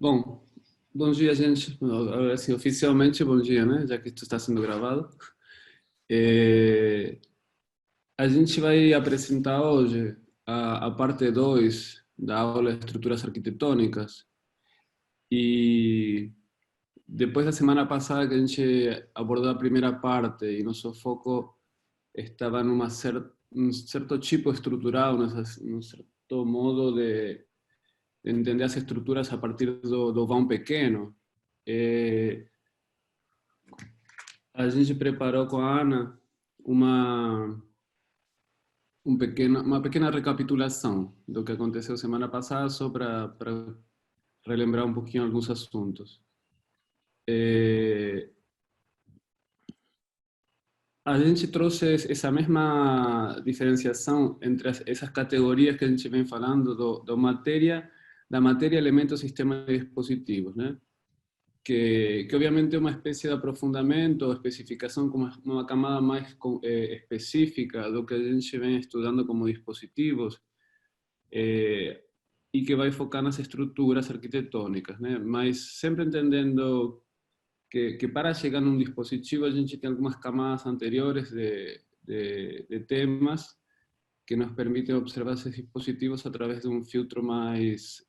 Bom, bom dia, gente. Agora, assim, oficialmente, bom dia, né? Já que isto está sendo gravado. É, a gente vai apresentar hoje a parte 2 da aula de estruturas arquitetônicas. E depois da semana passada que a gente abordou a primeira parte e nosso foco estava num certo tipo estrutural, num certo modo de entender as estruturas a partir do vão pequeno. É, a gente preparou com a Ana uma, uma pequena recapitulação do que aconteceu semana passada, só para relembrar um pouquinho alguns assuntos. É, a gente trouxe essa mesma diferenciação entre essas categorias que a gente vem falando da matéria, elementos, sistema e dispositivos, né? Que obviamente é uma espécie de aprofundamento ou especificação com uma camada mais específica do que a gente vem estudando como dispositivos, e que vai focar nas estruturas arquitetônicas, né? Mas sempre entendendo que para chegar num dispositivo a gente tem algumas camadas anteriores de temas que nos permitem observar esses dispositivos a través de um filtro mais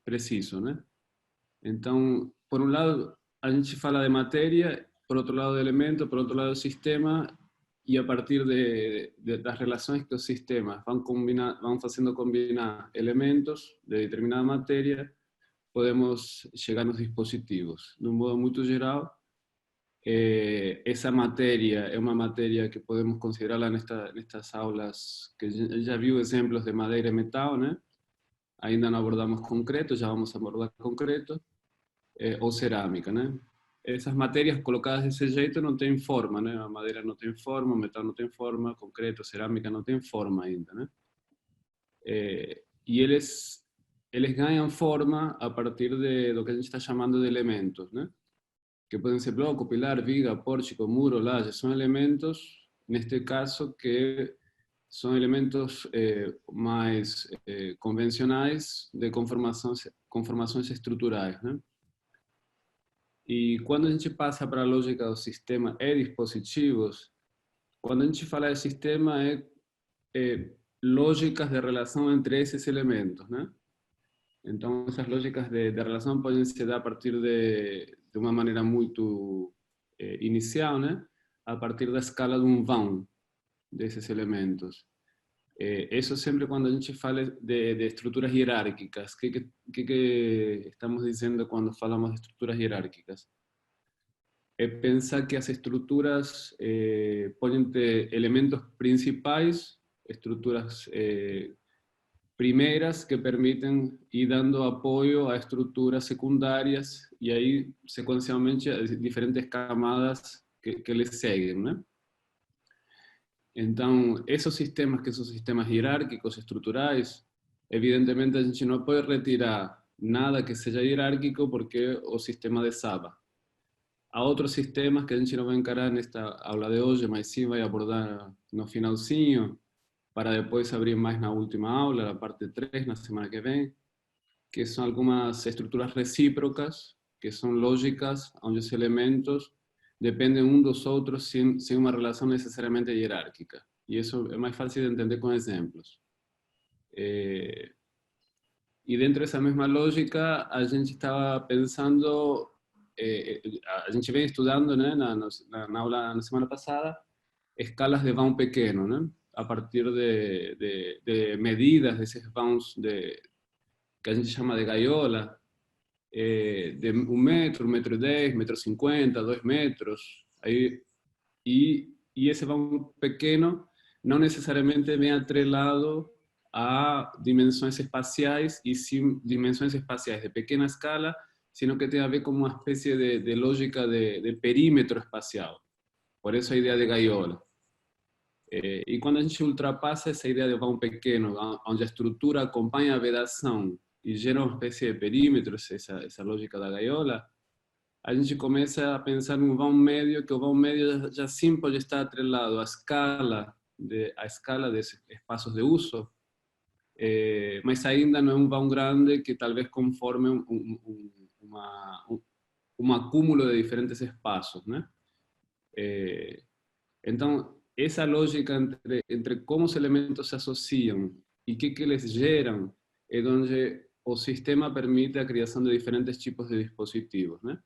preciso, né? Então, por um lado, a gente fala de matéria, por outro lado de elemento, por outro lado de sistema, e a partir das relações que os sistemas vão fazendo combinar elementos de determinada matéria, podemos chegar nos dispositivos. De um modo muito geral, essa matéria é uma matéria que podemos considerá-la nestas aulas, que já viu exemplos de madeira e metal, né? Ainda não abordamos concreto, já vamos abordar concreto, ou cerâmica, né? Essas matérias colocadas desse jeito não têm forma, né? A madeira não tem forma, o metal não tem forma, concreto, cerâmica não tem forma ainda, né? E eles ganham forma a partir do que a gente está chamando de elementos, né? Que podem ser bloco, pilar, viga, pórtico, muro, laje. São elementos, neste caso, que são elementos mais convencionais de conformações estruturais, né? E quando a gente passa para a lógica do sistema e dispositivos, quando a gente fala de sistema, é lógicas de relação entre esses elementos, né? Então, essas lógicas de relação podem se dar a partir de uma maneira muito inicial, né? A partir da escala de um vão desses elementos. Isso sempre quando a gente fala de estruturas hierárquicas. O que estamos dizendo quando falamos de estruturas hierárquicas? É pensar que as estruturas podem ter elementos principais, estruturas primeiras que permitem ir dando apoio a estruturas secundárias e aí sequencialmente a diferentes camadas que les seguem, né? Então, esses sistemas que são sistemas hierárquicos, estruturais, evidentemente a gente não pode retirar nada que seja hierárquico porque o sistema desaba. Há outros sistemas que a gente não vai encarar nesta aula de hoje, mas sim vai abordar no finalzinho, para depois abrir mais na última aula, na parte 3, na semana que vem, que são algumas estruturas recíprocas, que são lógicas, onde os elementos dependem um dos outros sem uma relação necessariamente hierárquica. E isso é mais fácil de entender com exemplos. E dentro dessa mesma lógica, a gente estava pensando, a gente vem estudando, né, na aula na semana passada, escalas de vão pequeno, né? A partir de medidas desses vãos que a gente chama de gaiola, de 1 metro, 1,10 m, 1,50 m, 2 metros. Aí, e esse vão pequeno não necessariamente vem atrelado a dimensões espaciais, e sim dimensões espaciais de pequena escala, sino que tem a ver com uma espécie de lógica de perímetro espacial. Por isso a ideia de gaiola. E quando a gente ultrapassa essa ideia de vão pequeno, onde a estrutura acompanha a vedação e gera uma espécie de perímetros, essa lógica da gaiola, a gente começa a pensar num vão médio, que o vão médio já sim pode estar atrelado à escala desses espaços de uso, mas ainda não é um vão grande que talvez conforme um acúmulo de diferentes espaços, né? Então, essa lógica entre como os elementos se associam e que eles geram é onde o sistema permite a criação de diferentes tipos de dispositivos, né?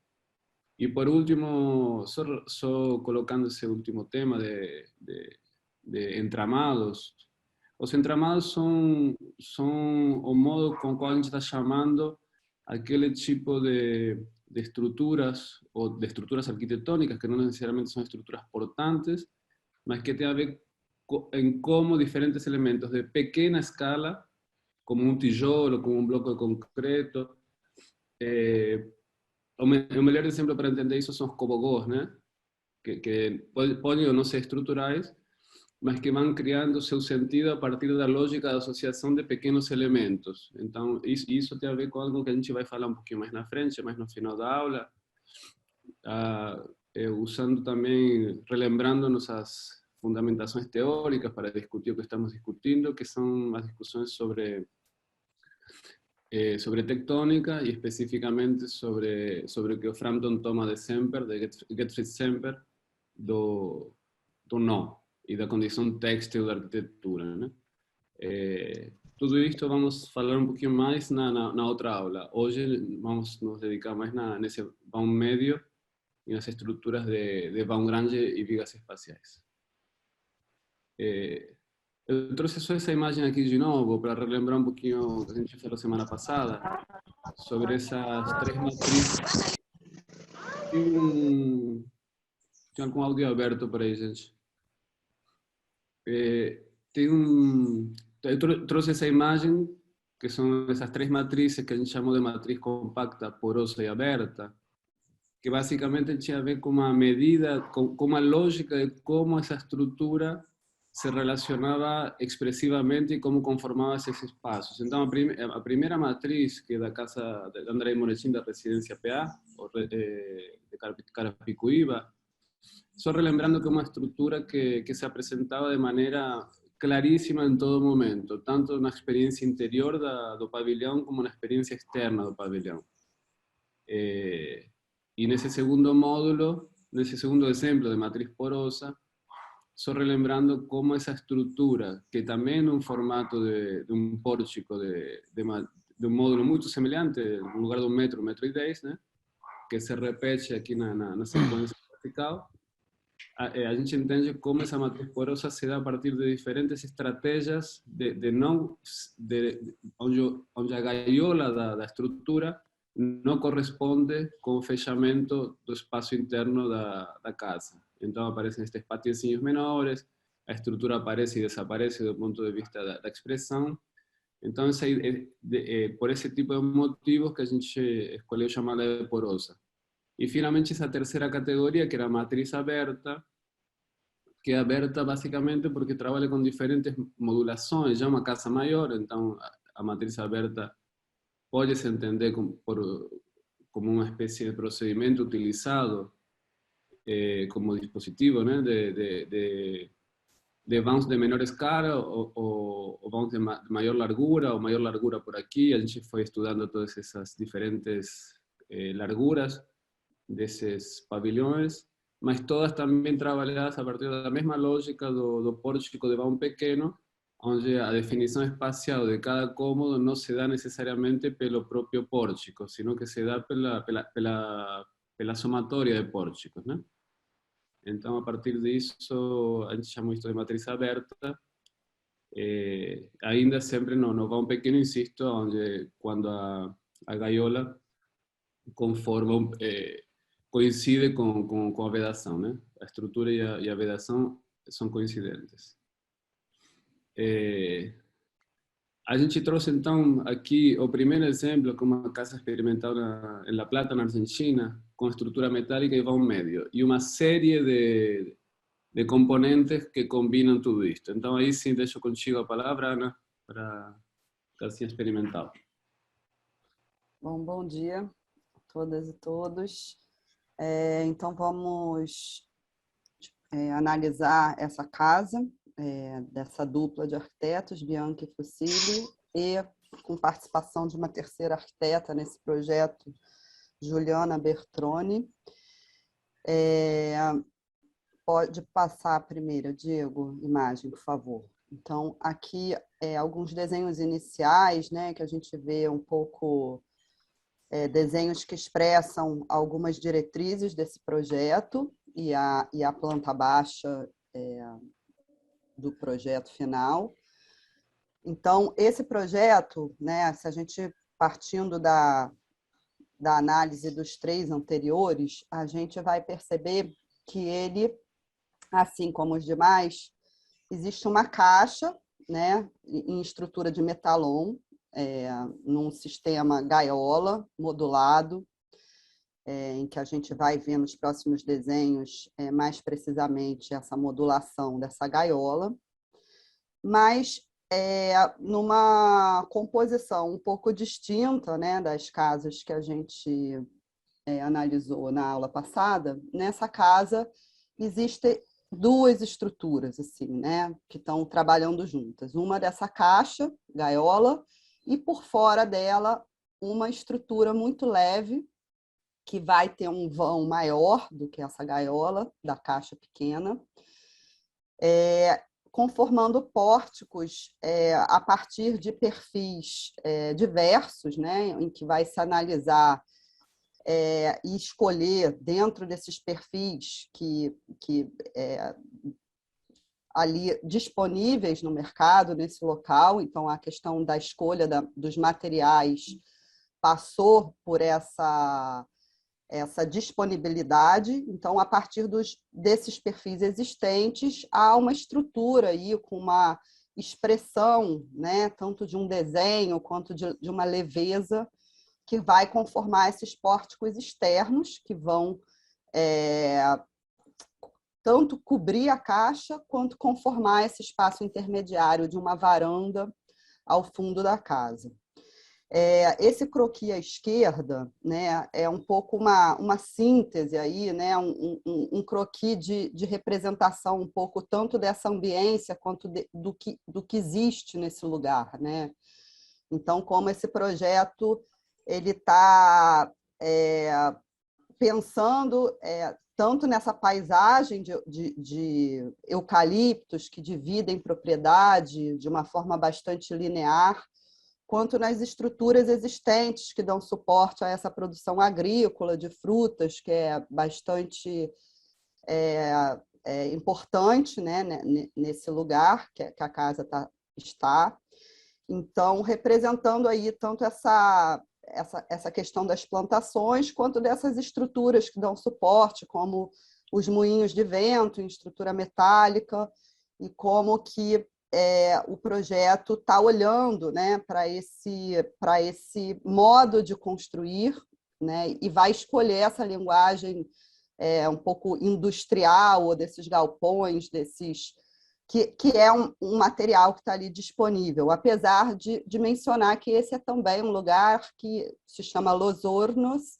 E por último, só colocando esse último tema de entramados, os entramados são o modo com qual a gente está chamando aquele tipo de estruturas, ou de estruturas arquitetônicas, que não necessariamente são estruturas portantes, mas que tem a ver em como diferentes elementos de pequena escala, como um tijolo, como um bloco de concreto, o melhor exemplo para entender isso são os cobogós, né? Que podem ou não ser estruturais, mas que vão criando seu sentido a partir da lógica da associação de pequenos elementos. Então, isso tem a ver com algo que a gente vai falar um pouquinho mais na frente, mais no final da aula, usando também, relembrando nossas fundamentações teóricas para discutir o que estamos discutindo, que são as discussões sobre tectônica e especificamente sobre o que o Frampton toma de Semper, de Gottfried Semper, do nó e da condição têxtil da arquitetura, né? Tudo isto vamos falar um pouquinho mais na outra aula. Hoje vamos nos dedicar mais nesse vão médio e nas estruturas de vão grande e vigas espaciais. Eu trouxe só essa imagem aqui de novo para relembrar um pouquinho o que a gente falou semana passada sobre essas três matrizes. Tem algum áudio aberto para aí, gente? Eu trouxe essa imagem, que são essas três matrizes que a gente chamou de matriz compacta, porosa e aberta, que basicamente tinha a ver com uma medida, com uma lógica de como essa estrutura se relacionava expressivamente e como conformava esses espaços. Então, a primeira matriz, que é da casa de André Moretim, da residência PA, de Carapicuíba, só relembrando que é uma estrutura que se apresentava de maneira claríssima em todo momento, tanto na experiência interior do pavilhão como na experiência externa do pavilhão. E nesse segundo módulo, nesse segundo exemplo de matriz porosa, só relembrando como essa estrutura, que também é um formato de um pórtico de um módulo muito semelhante, no lugar de 1 metro e 10, né? Que se repete aqui na sequência vertical, a gente entende como essa matriz porosa se dá a partir de diferentes estratégias onde a gaiola da estrutura não corresponde com o fechamento do espaço interno da casa. Então aparecem estes patiozinhos menores, a estrutura aparece e desaparece do ponto de vista da expressão. Então por esse tipo de motivos que a gente escolheu chamá-la de porosa. E finalmente essa terceira categoria, que era a matriz aberta, que é aberta basicamente porque trabalha com diferentes modulações, já é uma casa maior, então a matriz aberta pode se entender como uma espécie de procedimento utilizado como dispositivo, né, de vãos de menor escala ou vãos de maior largura por aqui. A gente foi estudando todas essas diferentes larguras desses pavilhões, mas todas também trabalhadas a partir da mesma lógica do pórtico de vão pequeno, onde a definição espacial de cada cômodo não se dá necessariamente pelo próprio pórtico, sino que se dá pela somatória de pórticos, né? Então, a partir disso, a gente chama isso de matriz aberta, ainda sempre no vão pequeno, insisto, onde quando a gaiola conforma, coincide com a vedação, né? A estrutura e a vedação são coincidentes. A gente trouxe então aqui o primeiro exemplo, com uma casa experimental em La Plata, na Argentina, com estrutura metálica e vão médio, e uma série de componentes que combinam tudo isto. Então aí sim deixo contigo a palavra, Ana, para a casinha experimental. Bom dia a todas e todos. Então vamos analisar essa casa, dessa dupla de arquitetos, Bianchi e Fusilli, e com participação de uma terceira arquiteta nesse projeto, Juliana Bertroni. Pode passar a primeira, Diego, imagem, por favor. Então, aqui alguns desenhos iniciais, né, que a gente vê um pouco, desenhos que expressam algumas diretrizes desse projeto e a planta baixa do projeto final. Então, esse projeto, né, se a gente partindo da análise dos 3 anteriores, a gente vai perceber que ele, assim como os demais, existe uma caixa, né, em estrutura de metalon, num sistema gaiola modulado, em que a gente vai ver nos próximos desenhos mais precisamente essa modulação dessa gaiola, mas numa composição um pouco distinta, né, das casas que a gente analisou na aula passada. Nessa casa existem 2 estruturas assim, né, que estão trabalhando juntas. Uma dessa caixa, gaiola, e por fora dela uma estrutura muito leve, que vai ter um vão maior do que essa gaiola da caixa pequena, conformando pórticos a partir de perfis diversos, né, em que vai se analisar e escolher dentro desses perfis que ali disponíveis no mercado, nesse local. Então, a questão da escolha dos materiais passou por essa disponibilidade. Então, a partir desses perfis existentes, há uma estrutura aí com uma expressão, né, tanto de um desenho quanto de uma leveza, que vai conformar esses pórticos externos, que vão tanto cobrir a caixa, quanto conformar esse espaço intermediário de uma varanda ao fundo da casa. Esse croquis à esquerda, né, é um pouco uma síntese aí, né, um croquis de representação um pouco tanto dessa ambiência quanto do que existe nesse lugar, né? Então, como esse projeto ele está pensando tanto nessa paisagem de eucaliptos que dividem propriedade de uma forma bastante linear, quanto nas estruturas existentes que dão suporte a essa produção agrícola de frutas, que é bastante importante, né, nesse lugar que a casa está. Então, representando aí tanto essa questão das plantações, quanto dessas estruturas que dão suporte, como os moinhos de vento em estrutura metálica, e como que o projeto está olhando, né, para esse modo de construir, né, e vai escolher essa linguagem um pouco industrial, ou desses galpões, que é um material que está ali disponível, apesar de mencionar que esse é também um lugar que se chama Los Hornos,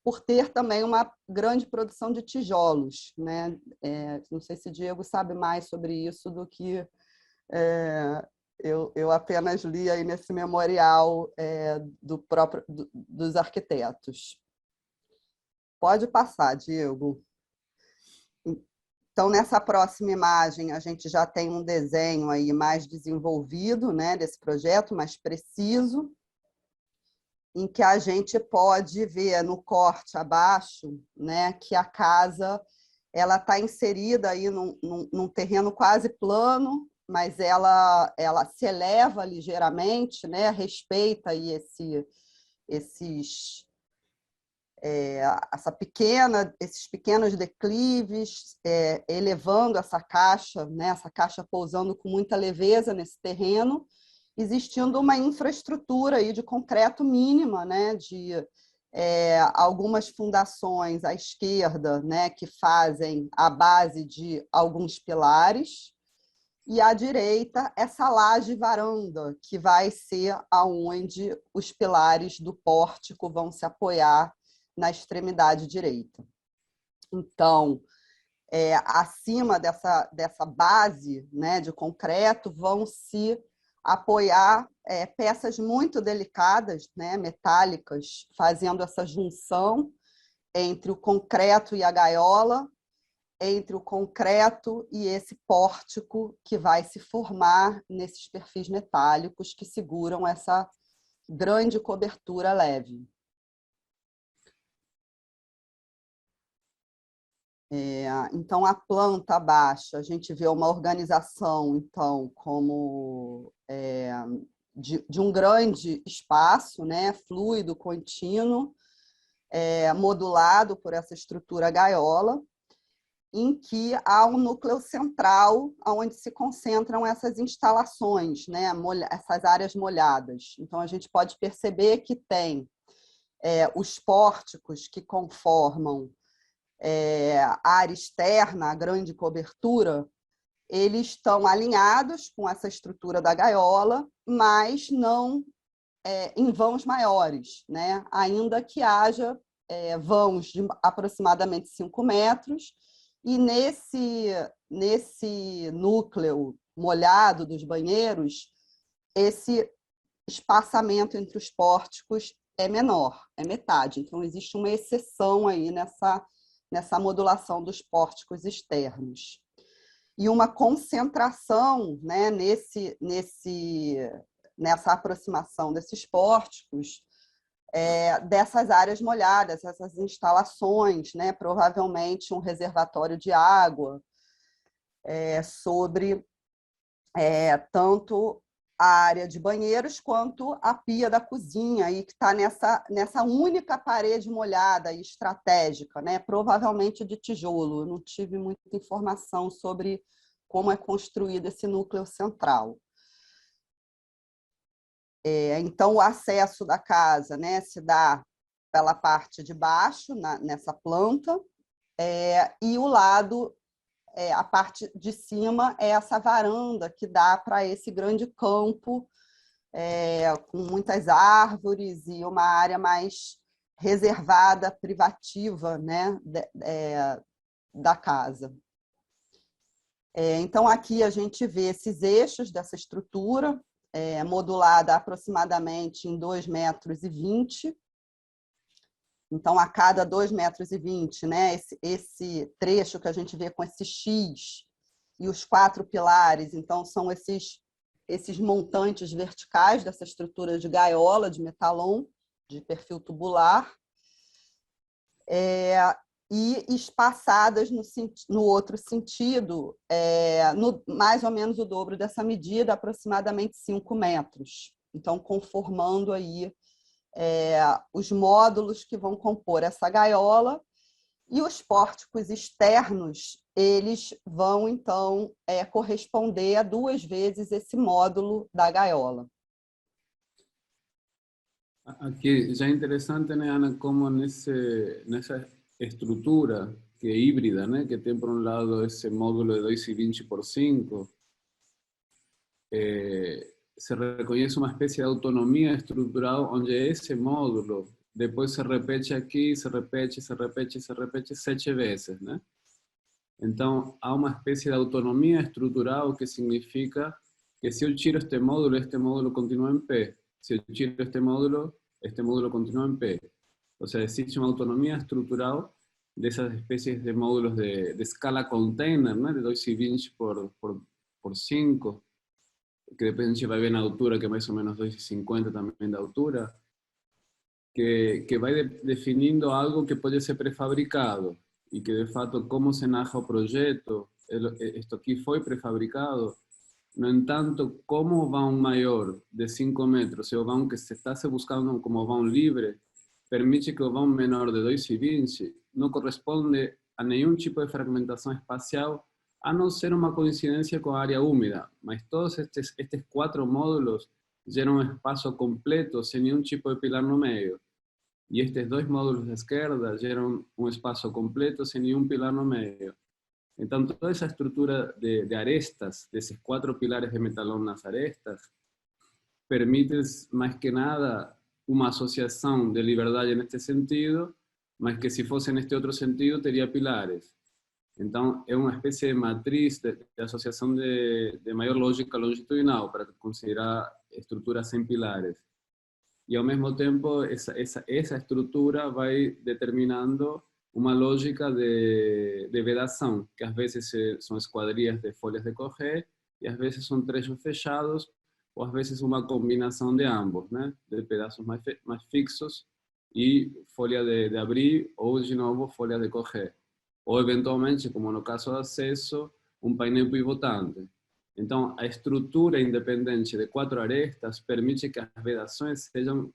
por ter também uma grande produção de tijolos, né? Não sei se o Diego sabe mais sobre isso do que eu apenas li aí nesse memorial dos arquitetos. Pode passar, Diego. Então, nessa próxima imagem, a gente já tem um desenho aí mais desenvolvido, né, desse projeto, mais preciso, em que a gente pode ver no corte abaixo, né, que a casa ela está inserida aí num terreno quase plano, mas ela se eleva ligeiramente, né, respeita aí esses pequenos declives, elevando essa caixa, né, essa caixa pousando com muita leveza nesse terreno, existindo uma infraestrutura aí de concreto mínima, né, de algumas fundações à esquerda, né, que fazem a base de alguns pilares, e à direita essa laje varanda, que vai ser aonde os pilares do pórtico vão se apoiar na extremidade direita. Então, acima dessa base, né, de concreto, vão se apoiar peças muito delicadas, né, metálicas, fazendo essa junção entre o concreto e a gaiola, entre o concreto e esse pórtico que vai se formar nesses perfis metálicos que seguram essa grande cobertura leve. Então, a planta baixa, a gente vê uma organização, então, como de um grande espaço, né, fluido, contínuo, modulado por essa estrutura gaiola, em que há um núcleo central onde se concentram essas instalações, né, essas áreas molhadas. Então, a gente pode perceber que tem os pórticos que conformam a área externa, a grande cobertura, eles estão alinhados com essa estrutura da gaiola, mas não em vãos maiores, né? Ainda que haja vãos de aproximadamente 5 metros, e nesse núcleo molhado dos banheiros, esse espaçamento entre os pórticos é menor, é metade. Então, existe uma exceção aí nessa modulação dos pórticos externos. E uma concentração, né, nessa aproximação desses pórticos, dessas áreas molhadas, essas instalações, né, provavelmente um reservatório de água, sobre tanto a área de banheiros quanto a pia da cozinha, aí, que está nessa única parede molhada e estratégica, né? Provavelmente de tijolo. Eu não tive muita informação sobre como é construído esse núcleo central. Então, o acesso da casa, né, se dá pela parte de baixo, nessa planta, e o lado, a parte de cima, é essa varanda que dá para esse grande campo, com muitas árvores e uma área mais reservada, privativa, né, da casa. Então, aqui a gente vê esses eixos dessa estrutura, modulada aproximadamente em 2,20 m. Então, a cada 2,20 m, né, esse trecho que a gente vê com esse X e os 4 pilares, então, são esses montantes verticais dessa estrutura de gaiola, de metalon, de perfil tubular, e espaçadas no outro sentido, mais ou menos o dobro dessa medida, aproximadamente 5 metros. Então, conformando aí os módulos que vão compor essa gaiola, e os pórticos externos, eles vão, então, corresponder a 2 vezes esse módulo da gaiola. Aqui já é interessante, né, Ana, como nessa estrutura que é híbrida, né, que tem por um lado esse módulo de 2,20 por 5, se reconhece uma espécie de autonomia estrutural onde esse módulo depois se repete aqui, se repete 7 vezes, né? Então, há uma espécie de autonomia estrutural que significa que se eu tiro este módulo continua em pé. Se eu tiro este módulo continua em pé. O sea, existe uma autonomia estrutural dessas espécies de módulos de escala container, ¿no? De 2,20 por 5, que depois a gente vai ver na altura, que é mais ou menos 2,50 também da altura, que vai definindo algo que pode ser prefabricado, e que de fato como se narra o projeto, isto aqui foi prefabricado. No entanto, como o vão maior de 5 metros, e o vão que se está se buscando como vão livre, permite que o vão menor de 2,20 não corresponde a nenhum tipo de fragmentação espacial, a não ser uma coincidência com a área úmida. Mas todos estes 4 módulos geram um espaço completo, sem nenhum tipo de pilar no meio. E estes 2 módulos da esquerda geram um espaço completo, sem nenhum pilar no meio. Então, toda essa estrutura de arestas, desses 4 pilares de metalón nas arestas, permite, mais que nada, uma associação de liberdade neste sentido, mas que se fosse neste outro sentido, teria pilares. Então, é uma espécie de matriz de associação de maior lógica longitudinal, para considerar estruturas sem pilares. E, ao mesmo tempo, essa estrutura vai determinando uma lógica de vedação, que às vezes são esquadrias de folhas de correr, e às vezes são trechos fechados, ou às vezes uma combinação de ambos, né? De pedaços mais fixos e folha de abrir, ou de novo folha de correr. Ou eventualmente, como no caso do acesso, um painel pivotante. Então, a estrutura independente de 4 arestas permite que as vedações sejam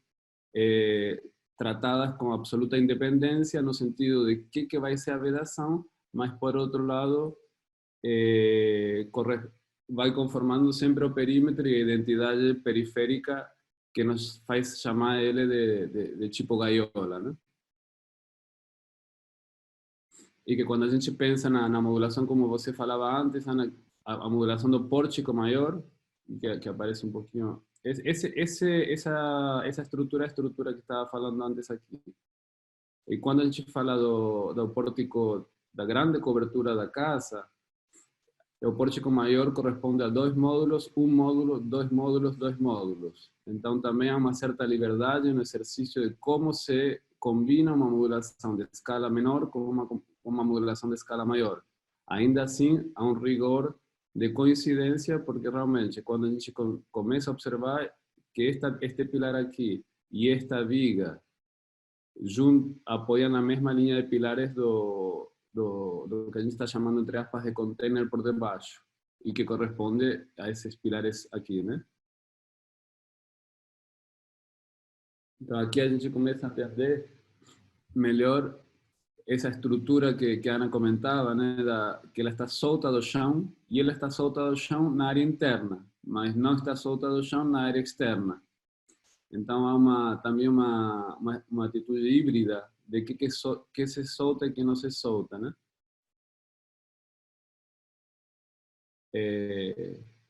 tratadas com absoluta independência, no sentido de que vai ser a vedação, mas, por outro lado, vai conformando sempre o perímetro e a identidade periférica que nos faz chamar ele de tipo gaiola, né? E que quando a gente pensa na modulação, como você falava antes, Ana, a modulação do pórtico maior, que aparece um pouquinho... Essa estrutura é a estrutura que estava falando antes aqui. E quando a gente fala do pórtico, da grande cobertura da casa, o pórtico maior corresponde a 2 módulos, 1 módulo, 2 módulos, 2 módulos. Então também há uma certa liberdade no exercício de como se combina uma modulação de escala menor com uma modulação de escala maior. Ainda assim, há um rigor de coincidência, porque realmente quando a gente começa a observar que este pilar aqui e esta viga apoiam na mesma linha de pilares do que a gente está chamando, entre aspas, de container por debaixo, e que corresponde a esses pilares aqui, né? Então aqui a gente começa a entender melhor essa estrutura que a Ana comentava, né? Que ela está solta do chão, e ela está solta do chão na área interna, mas não está solta do chão na área externa. Então há também uma atitude híbrida de que se solta e que não se solta, né?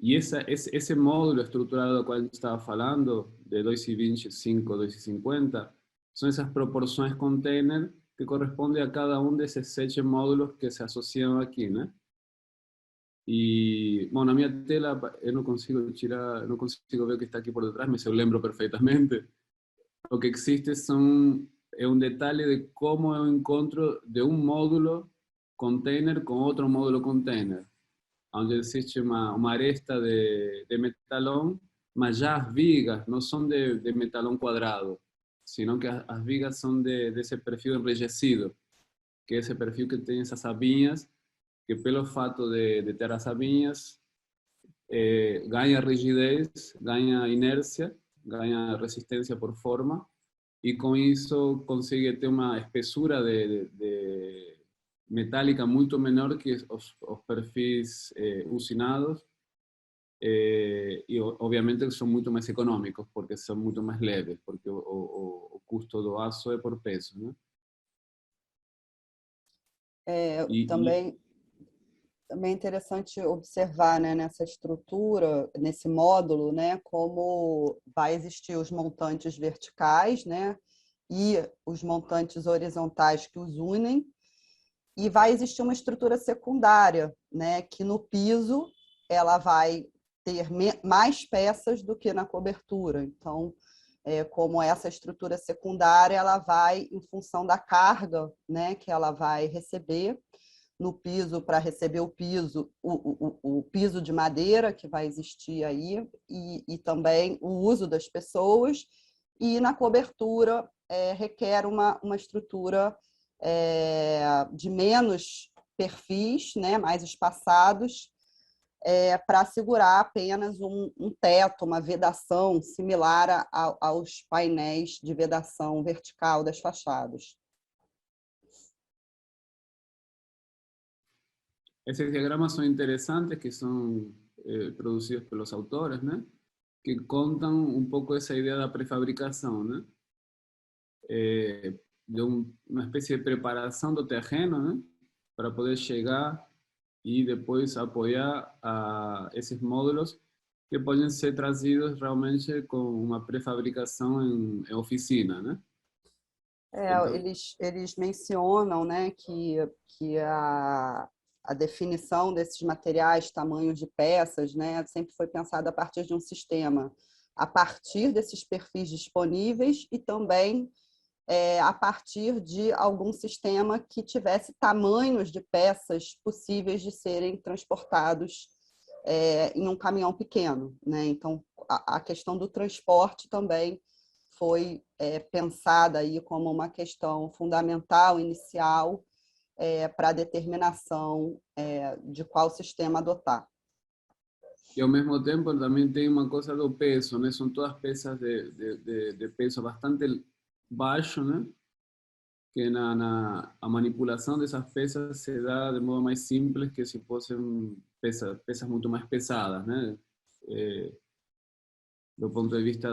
E esse módulo estruturado do qual a gente estava falando, de 2,25, 2,50, são essas proporções container que correspondem a cada um desses 7 módulos que se associam aqui, né? E, bom, na minha tela eu não consigo tirar, não consigo ver o que está aqui por detrás, mas eu lembro perfeitamente. O que existe é um detalhe de como eu encontro de um módulo container com outro módulo container, onde existe uma aresta de metalón, mas já as vigas não são de metalón quadrado, sino que as vigas são desse perfil enrijecido, que é esse perfil que tem essas abinhas, que pelo fato de ter as abinhas, ganha rigidez, ganha inércia, ganha resistência por forma, e com isso consegue ter uma espessura de metálica muito menor que os perfis usinados, e obviamente são muito mais econômicos, porque são muito mais leves, porque o custo do aço é por peso, né? E Também é interessante observar, né, nessa estrutura, nesse módulo, né, como vai existir os montantes verticais, né, e os montantes horizontais que os unem, e vai existir uma estrutura secundária, né, que no piso ela vai ter mais peças do que na cobertura. Então, como essa estrutura secundária, ela vai em função da carga, né, que ela vai receber no piso, para receber o piso, o piso de madeira que vai existir aí, e também o uso das pessoas, e na cobertura requer uma estrutura de menos perfis, né, mais espaçados, para segurar apenas um teto, uma vedação similar aos painéis de vedação vertical das fachadas. esses diagramas são interessantes, que são produzidos pelos autores, né? Que contam um pouco essa ideia da prefabricação, né? De uma espécie de preparação do terreno, né? Para poder chegar e depois apoiar esses módulos que podem ser trazidos realmente com uma prefabricação em oficina, né? Então, Eles mencionam, né, que a definição desses materiais, tamanhos de peças, né, sempre foi pensada a partir de um sistema, a partir desses perfis disponíveis e também a partir de algum sistema que tivesse tamanhos de peças possíveis de serem transportados em um caminhão pequeno, né? Então, a questão do transporte também foi pensada aí como uma questão fundamental, inicial, para a determinação de qual sistema adotar. E ao mesmo tempo também tem uma coisa do peso, né? São todas peças de peso bastante baixo, né? Que a manipulação dessas peças se dá de modo mais simples que se fossem peças muito mais pesadas, né? Do ponto de vista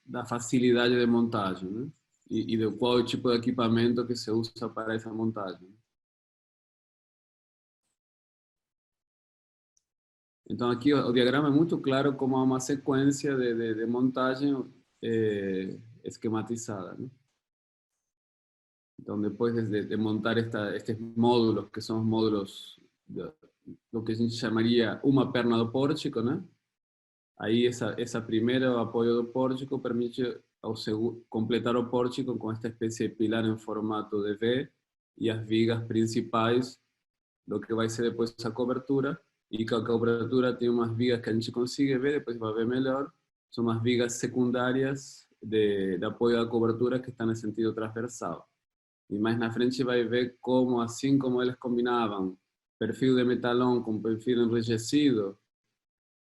da facilidade de montagem, né? E do qual tipo de equipamento que se usa para essa montagem. Então aqui o diagrama é muito claro como há uma sequência de montagem esquematizada, né? Então depois de montar estes módulos, que são os módulos do que a gente chamaria uma perna do pórtico, né? Aí essa primeira apoio do pórtico permite completar o pórtico com esta espécie de pilar em formato de V e as vigas principais do que vai ser depois a cobertura. E que a cobertura tem umas vigas que a gente consegue ver, depois vai ver melhor, são as vigas secundárias de apoio à cobertura que estão em sentido transversal. E mais na frente vai ver como, assim como eles combinavam perfil de metalon com perfil enrijecido,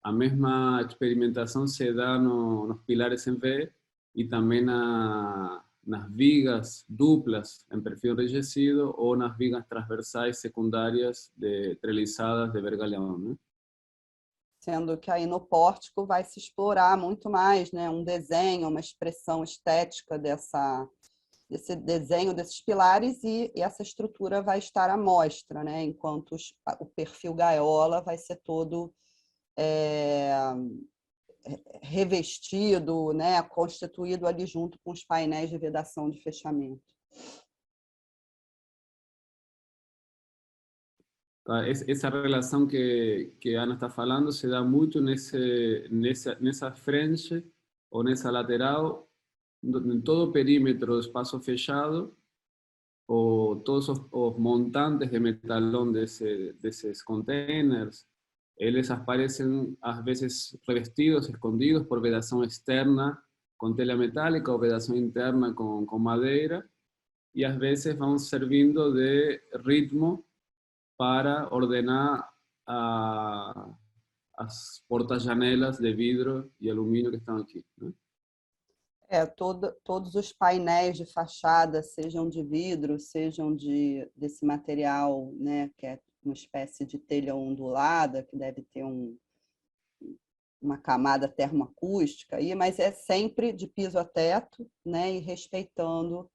a mesma experimentação se dá nos pilares em V e também nas vigas duplas em perfil enrijecido ou nas vigas transversais secundárias treliçadas de vergalhão, né? Sendo que aí no pórtico vai se explorar muito mais, né, um desenho, uma expressão estética desse desenho desses pilares e essa estrutura vai estar à mostra, né, enquanto o perfil gaiola vai ser todo revestido, né, constituído ali junto com os painéis de vedação de fechamento. Essa relação que a Ana está falando se dá muito nessa frente ou nessa lateral, em todo o perímetro do espaço fechado, ou todos os montantes de metalón desses containers, eles aparecem às vezes revestidos, escondidos por vedação externa com telha metálica ou vedação interna com madeira, e às vezes vão servindo de ritmo para ordenar as portas-janelas de vidro e alumínio que estão aqui, né? Todos os painéis de fachada, sejam de vidro, sejam desse material, né, que é uma espécie de telha ondulada, que deve ter uma camada termoacústica, mas é sempre de piso a teto, né, e respeitando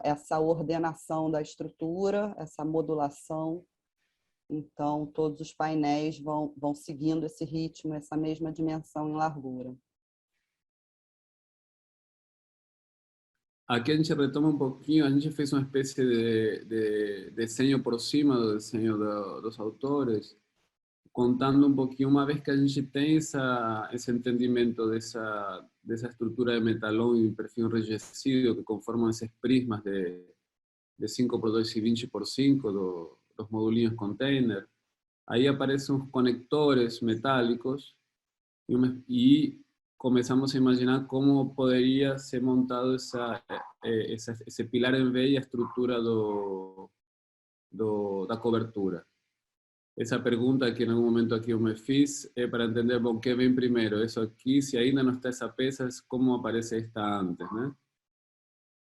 essa ordenação da estrutura, essa modulação. Então, todos os painéis vão seguindo esse ritmo, essa mesma dimensão em largura. Aqui a gente retoma um pouquinho, a gente fez uma espécie de desenho por cima do desenho dos autores, contando um pouquinho, uma vez que a gente tem esse entendimento dessa estrutura de metalón e perfil enrijecido que conformam esses prismas de 5x2 e 20x5 dos modulinhos container, aí aparecem os conectores metálicos e começamos a imaginar como poderia ser montado esse pilar em V e a estrutura da cobertura. Essa pergunta que em algum momento aqui eu me fiz é para entender, bom, o que vem primeiro, isso aqui, se ainda não está essa peça, como aparece esta antes, né?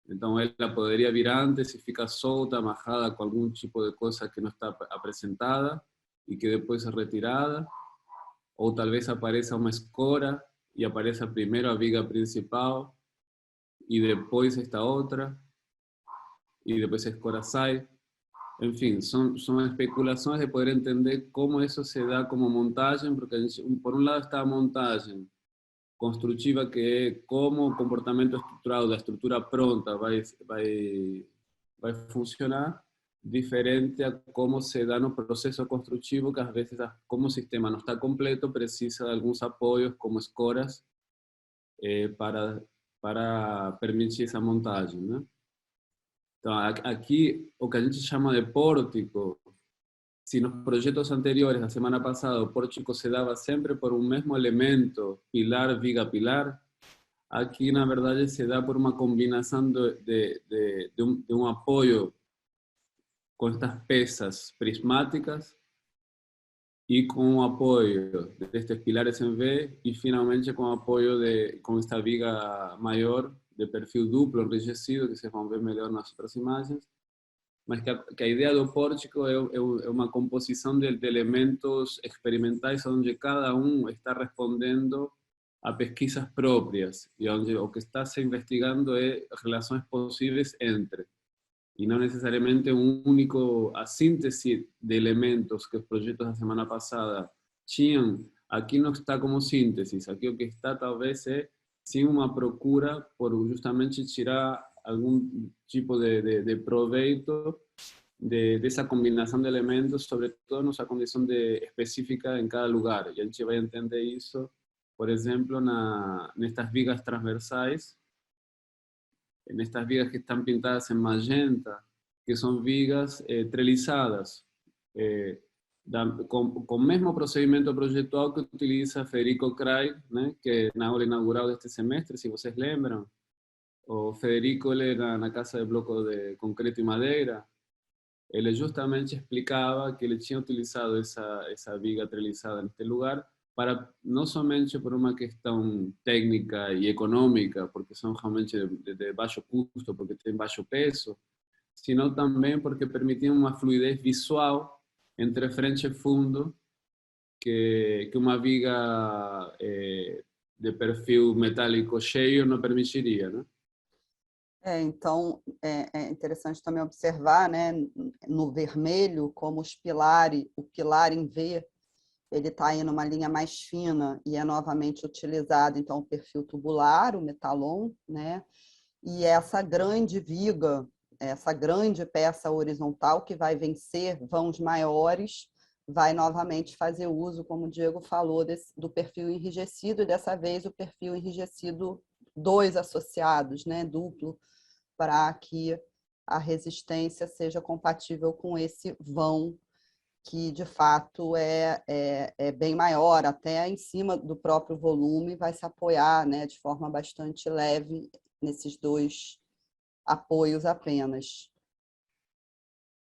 Então ela poderia vir antes e ficar solta, amarrada com algum tipo de coisa que não está apresentada e que depois é retirada, ou talvez apareça uma escora e apareça primeiro a viga principal e depois esta outra, e depois a escora sai. Enfim, são especulações de poder entender como isso se dá como montagem, porque a gente, por um lado está a montagem construtiva, que é como o comportamento estrutural da estrutura pronta vai funcionar, diferente a como se dá no processo construtivo, que às vezes, como o sistema não está completo, precisa de alguns apoios, como escoras, para permitir essa montagem, né? Então, aqui, o que a gente chama de pórtico, se nos projetos anteriores, la semana pasada, o pórtico se daba sempre por un mesmo elemento, pilar, viga, pilar, aquí na verdade se dá por uma combinação de um apoio com estas peças prismáticas e com o apoio destes pilares em V e finalmente com o apoio com esta viga maior de perfil duplo enrijecido, que vocês vão ver melhor nas outras imagens, mas que a ideia do pórtico é uma composição de elementos experimentais onde cada um está respondendo a pesquisas próprias e onde o que está se investigando é relações possíveis entre, e não necessariamente a síntese de elementos que os projetos da semana passada tinham, aqui não está como síntese, aqui o que está talvez é sim uma procura por justamente tirar algum tipo de proveito dessa combinação de elementos, sobretudo nossa condição específica em cada lugar. E a gente vai entender isso, por exemplo, nestas vigas transversais, nestas vigas que estão pintadas em magenta, que são vigas treliçadas, com o mesmo procedimento projetual que utiliza Federico Craig, né, que na aula inaugural deste semestre, se vocês lembram. O Federico, ele na Casa de Bloco de Concreto e Madeira, ele justamente explicava que ele tinha utilizado essa viga trelizada neste lugar para, não somente por uma questão técnica e econômica, porque são realmente de baixo custo, porque tem baixo peso, sino também porque permitiam uma fluidez visual entre frente e fundo que uma viga de perfil metálico cheio não permitiria, né? Então, é interessante também observar, né, no vermelho, como o pilar em V, ele está aí numa linha mais fina e é novamente utilizado, então, o perfil tubular, o metalon, né, e essa grande viga, essa grande peça horizontal que vai vencer vãos maiores, vai novamente fazer uso, como o Diego falou, do perfil enrijecido, e dessa vez o perfil enrijecido 2 associados, né, duplo, para que a resistência seja compatível com esse vão, que de fato é bem maior, até em cima do próprio volume, vai se apoiar, né, de forma bastante leve nesses 2 apoios apenas.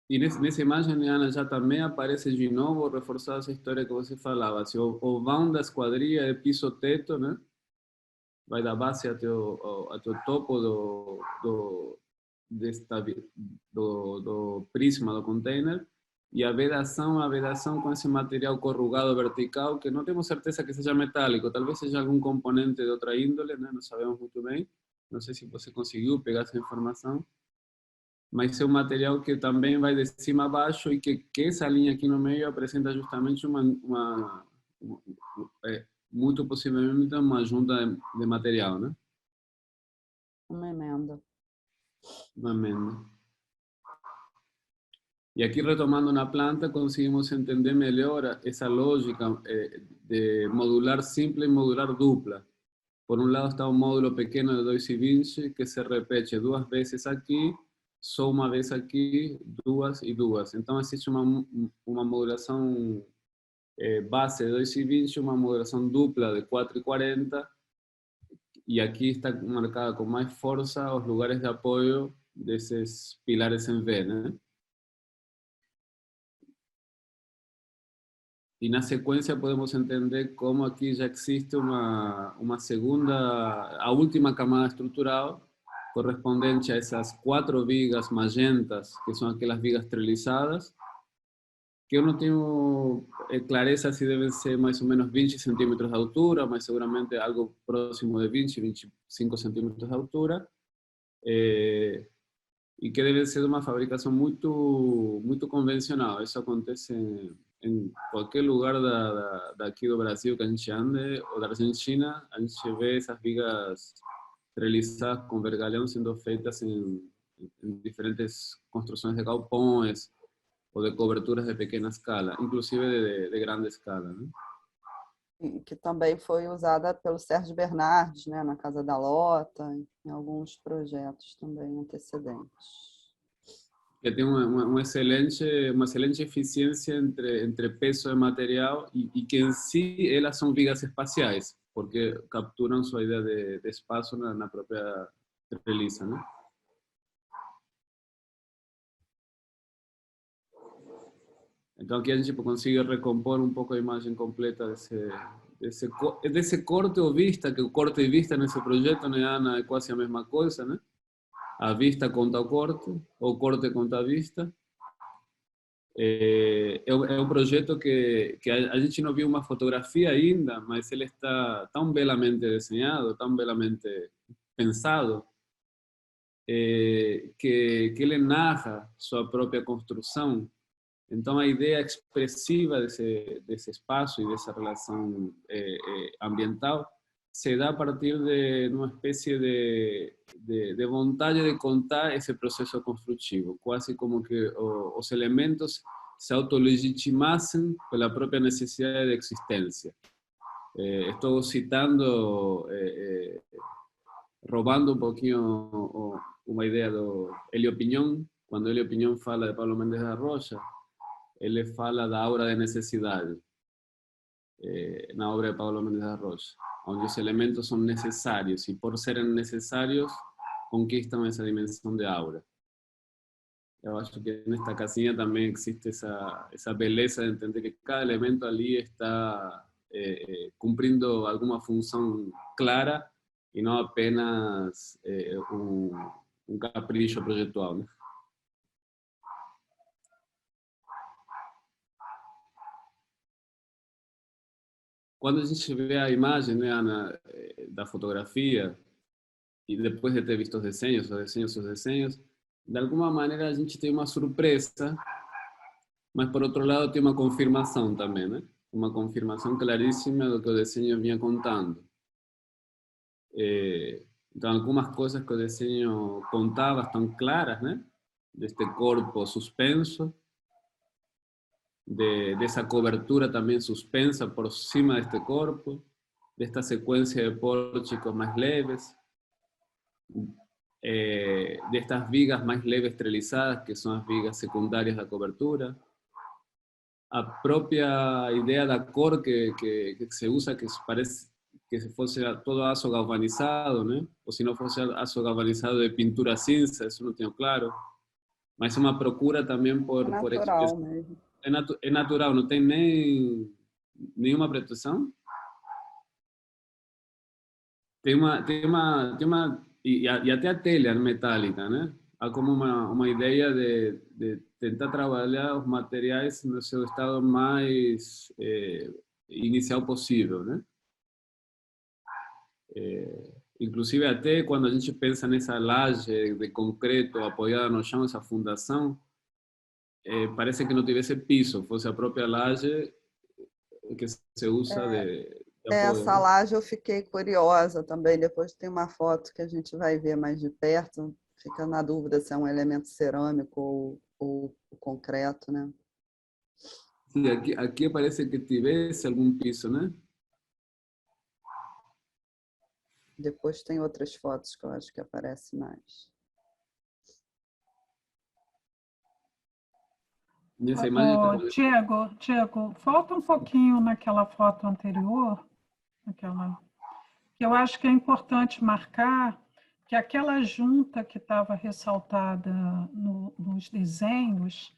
E nessa imagem, Ana, já também aparece de novo reforçada essa história que você falava. Se o vão da esquadrilha é piso-teto, né? Vai da base até o topo do prisma do container, e a vedação com esse material corrugado vertical, que não temos certeza que seja metálico, talvez seja algum componente de outra índole, né? Não sabemos muito bem. Não sei se você conseguiu pegar essa informação, mas é um material que também vai de cima a baixo e que essa linha aqui no meio apresenta justamente muito possivelmente uma junta de material, né? Uma emenda. Uma amenda. E aqui, retomando na planta, conseguimos entender melhor essa lógica de modular simples e modular dupla. Por um lado está um módulo pequeno de 2,20 que se repete 2 vezes aqui, só uma vez aqui, 2 e 2. Então existe uma modulação base de 2,20, uma modulação dupla de 4,40, e aqui está marcada com mais força os lugares de apoio desses pilares em V, né? E na sequência podemos entender como aqui já existe uma segunda, a última camada estrutural, correspondente a essas 4 vigas magentas, que são aquelas vigas treliçadas, que eu não tenho clareza se devem ser mais ou menos 20 centímetros de altura, mas seguramente algo próximo de 20, 25 centímetros de altura, e que deve ser uma fabricação muito convencional. Isso acontece em qualquer lugar daqui do Brasil que a gente ande, ou da Argentina, a gente vê essas vigas treliçadas com vergalhão sendo feitas em en diferentes construcciones de galpões o de coberturas de pequena escala, inclusive de grande escala, né? E que também foi usada pelo Sérgio Bernardes, né, na Casa da Lota, em alguns projetos também antecedentes. Que tem uma excelente eficiência entre peso de material e que em si elas são vigas espaciais, porque capturam sua ideia de espaço na própria treliça, né? Então aqui a gente consegue recompor um pouco a imagem completa desse corte ou vista, que o corte e vista nesse projeto, né, Ana, é quase a mesma coisa, né? A vista conta o corte conta a vista. É um projeto que a gente não viu uma fotografia ainda, mas ele está tão belamente desenhado, tão belamente pensado, que ele narra sua própria construção. Então, a ideia expressiva desse espaço e dessa relação ambiental se dá a partir de uma espécie de vontade de contar esse processo construtivo, quase como que os elementos se autolegitimassem pela própria necessidade de existência. Estou citando, roubando um pouquinho uma ideia do Hélio Piñón, quando Hélio Piñón fala de Pablo Mendes da Rocha, ele fala da aura de necessidade, na obra de Pablo Mendes da Rocha, onde os elementos são necessários e, por serem necessários, conquistam essa dimensão de aura. Eu acho que nesta casinha também existe essa beleza de entender que cada elemento ali está cumprindo alguma função clara e não apenas um capricho projetual, né? Quando a gente vê a imagem, né, Ana, da fotografia, e depois de ter visto os desenhos, de alguma maneira a gente tem uma surpresa, mas por outro lado tem uma confirmação também, né? Uma confirmação claríssima do que o desenho vinha contando. Então, algumas coisas que o desenho contava estão claras, né? Deste corpo suspenso, dessa cobertura também suspensa por cima deste corpo, desta sequência de pórticos mais leves, de estas vigas mais leves trelizadas, que são as vigas secundárias da cobertura. A própria ideia da cor que se usa, que parece que se fosse todo aço galvanizado, né? Ou se não fosse aço galvanizado de pintura cinza, isso não tenho claro. Mas é uma procura também por Natural mesmo. É natural, não tem nenhuma pretensão. E até a telha metálica, né? Há como uma ideia de tentar trabalhar os materiais no seu estado mais inicial possível, né? Inclusive até quando a gente pensa nessa laje de concreto apoiada no chão, essa fundação, parece que não tivesse piso, fosse a própria laje que se usa de apoio, Essa né? laje eu fiquei curiosa também, depois tem uma foto que a gente vai ver mais de perto, fica na dúvida se é um elemento cerâmico ou concreto, né? Sim, aqui parece que tivesse algum piso, né? Depois tem outras fotos que eu acho que aparece mais. Nessa imagem Diego, volta um pouquinho naquela foto anterior, que eu acho que é importante marcar que aquela junta que estava ressaltada nos desenhos,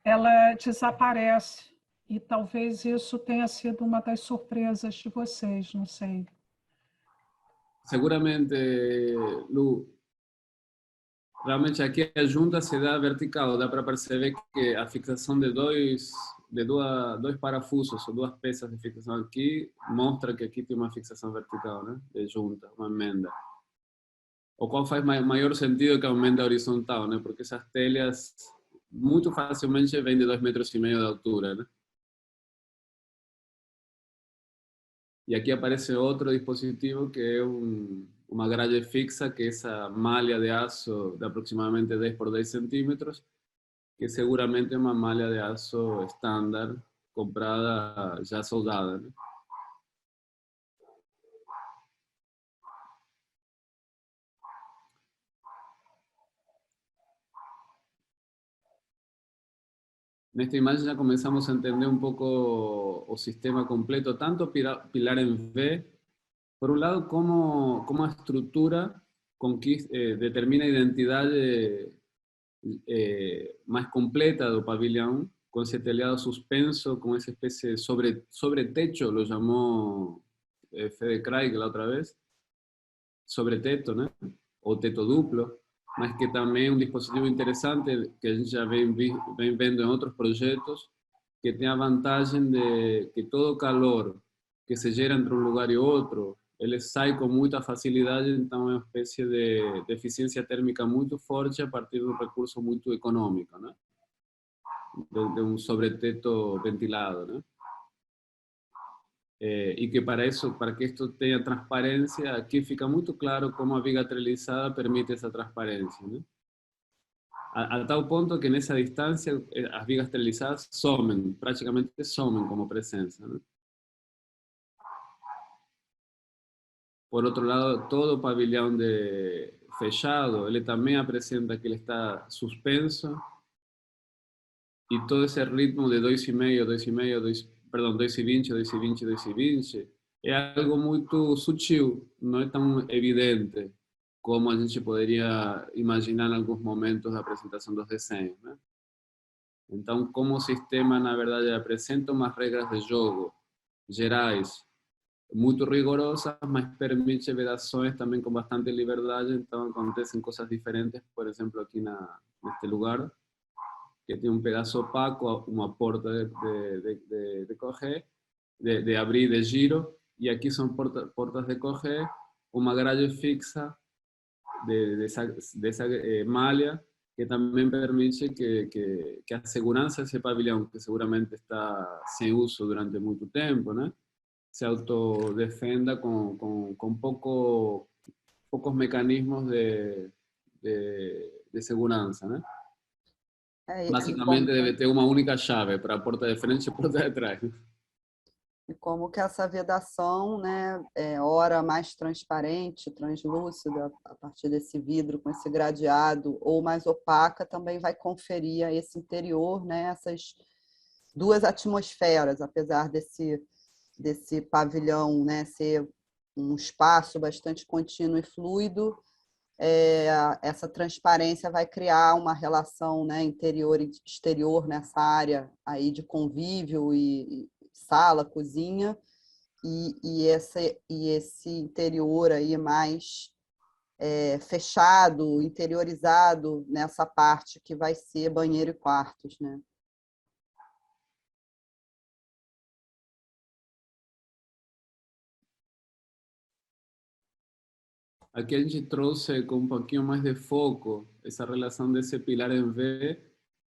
ela desaparece. E talvez isso tenha sido uma das surpresas de vocês, não sei. seguramente, Lu, realmente aqui a junta se dá vertical, dá para perceber que a fixação dois parafusos ou duas peças de fixação aqui mostra que aqui tem uma fixação vertical, né? De junta, uma emenda. O qual faz maior sentido que a emenda horizontal, né? Porque essas telhas muito facilmente vêm de 2,5 metros de altura, né? E aqui aparece outro dispositivo que é uma grade fixa, que é essa malha de aço de aproximadamente 10 por 10 centímetros, que seguramente é uma malha de aço estándar, comprada já soldada, né? Nesta imagem já começamos a entender um pouco o sistema completo, tanto pilar em V, por um lado, como a estrutura determina a identidade mais completa do pavilhão, com esse telhado suspenso, com essa espécie de sobretecho, lo chamou Fede Craig la outra vez, sobreteto, né? Ou teto duplo, mas que também é um dispositivo interessante que a gente já vem vendo em outros projetos, que tem a vantagem de que todo calor que se gera entre um lugar e outro, ele sai com muita facilidade, então é uma espécie de eficiência térmica muito forte a partir de um recurso muito econômico, né? De um sobreteto ventilado, né? E que para isso, para que isto tenha transparência, aqui fica muito claro como a viga trelizada permite essa transparência, né? A tal ponto que nessa distância as vigas trelizadas somem, praticamente somem como presença, né? Por outro lado, todo o pavilhão fechado, ele também apresenta que ele está suspenso, e todo esse ritmo de 2,5, 2,5, 2, perdão, 2,20, 2,20, 2,20, é algo muito sutil, não é tão evidente como a gente poderia imaginar em alguns momentos da apresentação dos desenhos, né? Então, como o sistema, na verdade, apresenta umas regras de jogo gerais, muito rigorosas, mas permite vedações também com bastante liberdade, então acontecem coisas diferentes, por exemplo, aqui neste lugar, que tem um pedaço opaco, uma porta de correr, de abrir de giro, e aqui são portas de correr, uma grade fixa dessa malha, que também permite que a segurança desse pavilhão, que seguramente está sem uso durante muito tempo, né, se autodefenda com poucos mecanismos de segurança, né? E Basicamente deve ter uma única chave para a porta de frente e a porta de trás. e como que essa vedação, né, ora mais transparente, translúcida, a partir desse vidro com esse gradeado, ou mais opaca, também vai conferir a esse interior, né, essas duas atmosferas, apesar desse pavilhão, né, ser um espaço bastante contínuo e fluido, essa transparência vai criar uma relação, né, interior e exterior nessa área aí de convívio e sala, cozinha, e esse interior aí mais fechado, interiorizado nessa parte que vai ser banheiro e quartos, né? Aqui a gente trouxe com um pouquinho mais de foco essa relação desse pilar em V,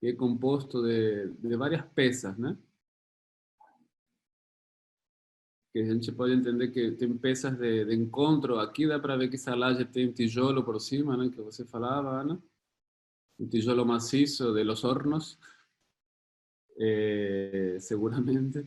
que é composto de várias peças, né? Que a gente pode entender que tem peças de encontro. Aqui dá para ver que essa laje tem tijolo por cima, né? Que você falava, Ana. Un tijolo macizo de los hornos, seguramente.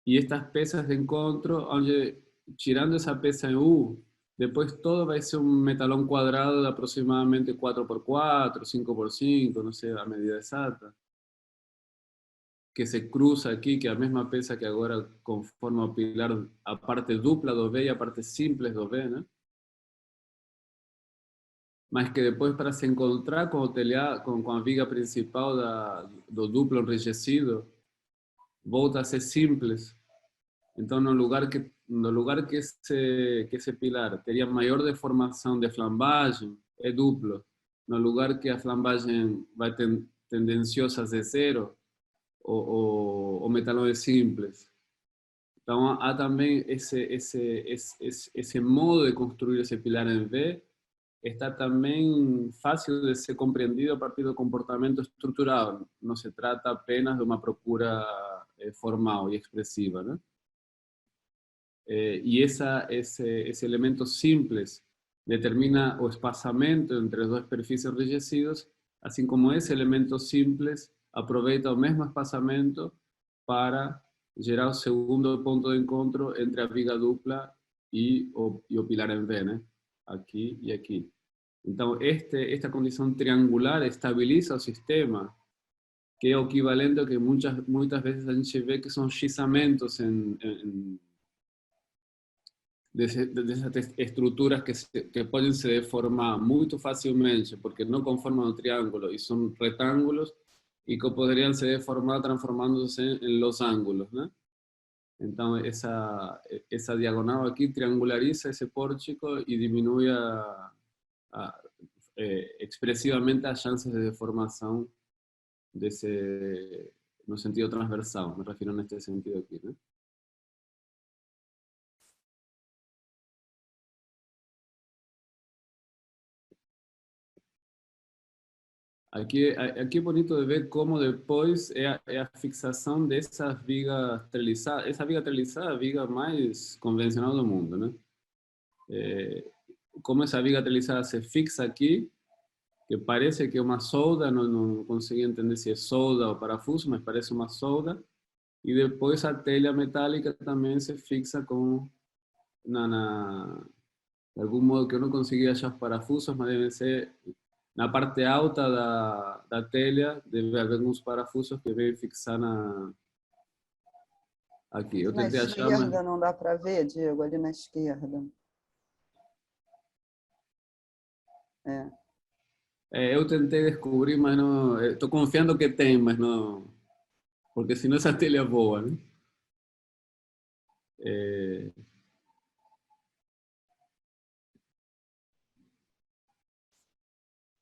Y estas pesas de encontro, onde, tirando esa pesa en U, después todo va a ser un metalón cuadrado de aproximadamente 4x4, 5x5, no sé, a medida exacta, que se cruza aquí, que a mesma pesa que agora conforma o pilar, a parte dupla do V e a parte simples do V, né? Mas que depois, para se encontrar com o telhado, com a viga principal do duplo enrijecido, volta a ser simples. Então, no lugar que esse pilar teria maior deformação de flambagem, é duplo. No lugar que a flambagem vai tendenciosa a ser zero, o metalão é simples. Então, há também esse modo de construir esse pilar em V, está também fácil de ser compreendido a partir do comportamento estrutural. Não se trata apenas de uma procura formal e expressiva, né? E esse elemento simples determina o espaçamento entre os dois perfis enrijecidos, assim como esse elemento simples aproveita o mesmo espaçamento para gerar o segundo ponto de encontro entre a viga dupla e o pilar em V, né? Aqui e aqui. Então, esta condição triangular estabiliza o sistema, que é o equivalente ao que muitas vezes a gente vê que são xizamentos dessas estruturas que podem se deformar muito facilmente, porque não conformam um triângulo e são retângulos, e que poderiam se deformar transformando-se em losângulos, né? Então, essa diagonal aqui triangulariza esse pórtico e diminui expressivamente as chances de deformação no sentido transversal, me refiro neste sentido aqui, né? Aqui é bonito de ver como depois é a fixação dessas vigas treliçadas. Essa viga treliçada é a viga mais convencional do mundo, né? Como essa viga treliçada se fixa aqui, que parece que é uma solda, não consegui entender se é solda ou parafuso, mas parece uma solda. E depois a telha metálica também se fixa de algum modo que eu não consegui achar os parafusos, mas devem ser na parte alta da telha, deve haver alguns parafusos que vêm fixar aqui. Eu Na tentei achar, mas esquerda não dá para ver, Diego, ali na esquerda. eu tentei descobrir, mas não. Estou confiando que tem, mas não. Porque senão essa telha voa, né?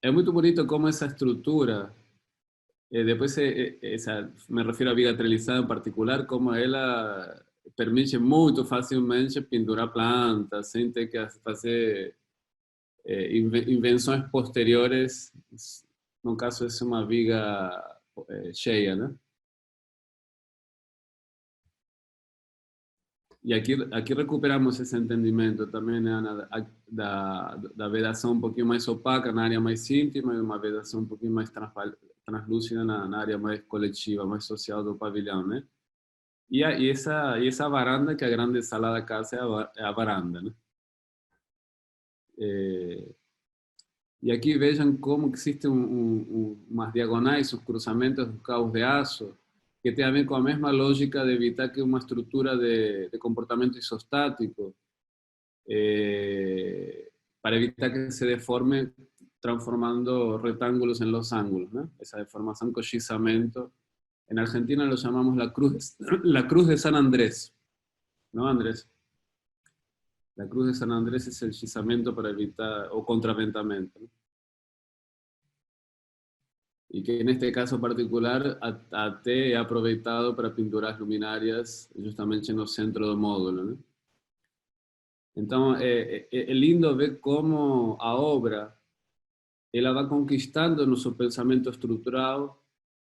É muito bonito como essa estrutura, depois me refiro à viga trelizada em particular, como ela permite muito facilmente pendurar plantas, sem ter que fazer invenções posteriores, no caso é uma viga cheia, né? E aqui recuperamos esse entendimento também, né, Ana, da vedação um pouquinho mais opaca na área mais íntima e uma vedação um pouquinho mais translúcida na área mais coletiva, mais social do pavilhão, né? E essa varanda, que a grande sala da casa é a varanda, né? E aqui vejam como existem umas diagonais, os cruzamentos dos cabos de aço, que tem a ver com a mesma lógica de evitar que uma estrutura de comportamento isostático, para evitar que se deforme transformando retángulos en los ángulos, ¿no? Esa deformación con xizamento. En Argentina lo llamamos la cruz de San Andrés, ¿no, Andrés? La cruz de San Andrés es el xizamento para evitar, o contraventamento, ¿no? Y que en este caso particular a T he aproveitado para pinturas luminarias justamente en el centro del módulo, ¿no? Então, é lindo ver como a obra ela vai conquistando no seu pensamento estrutural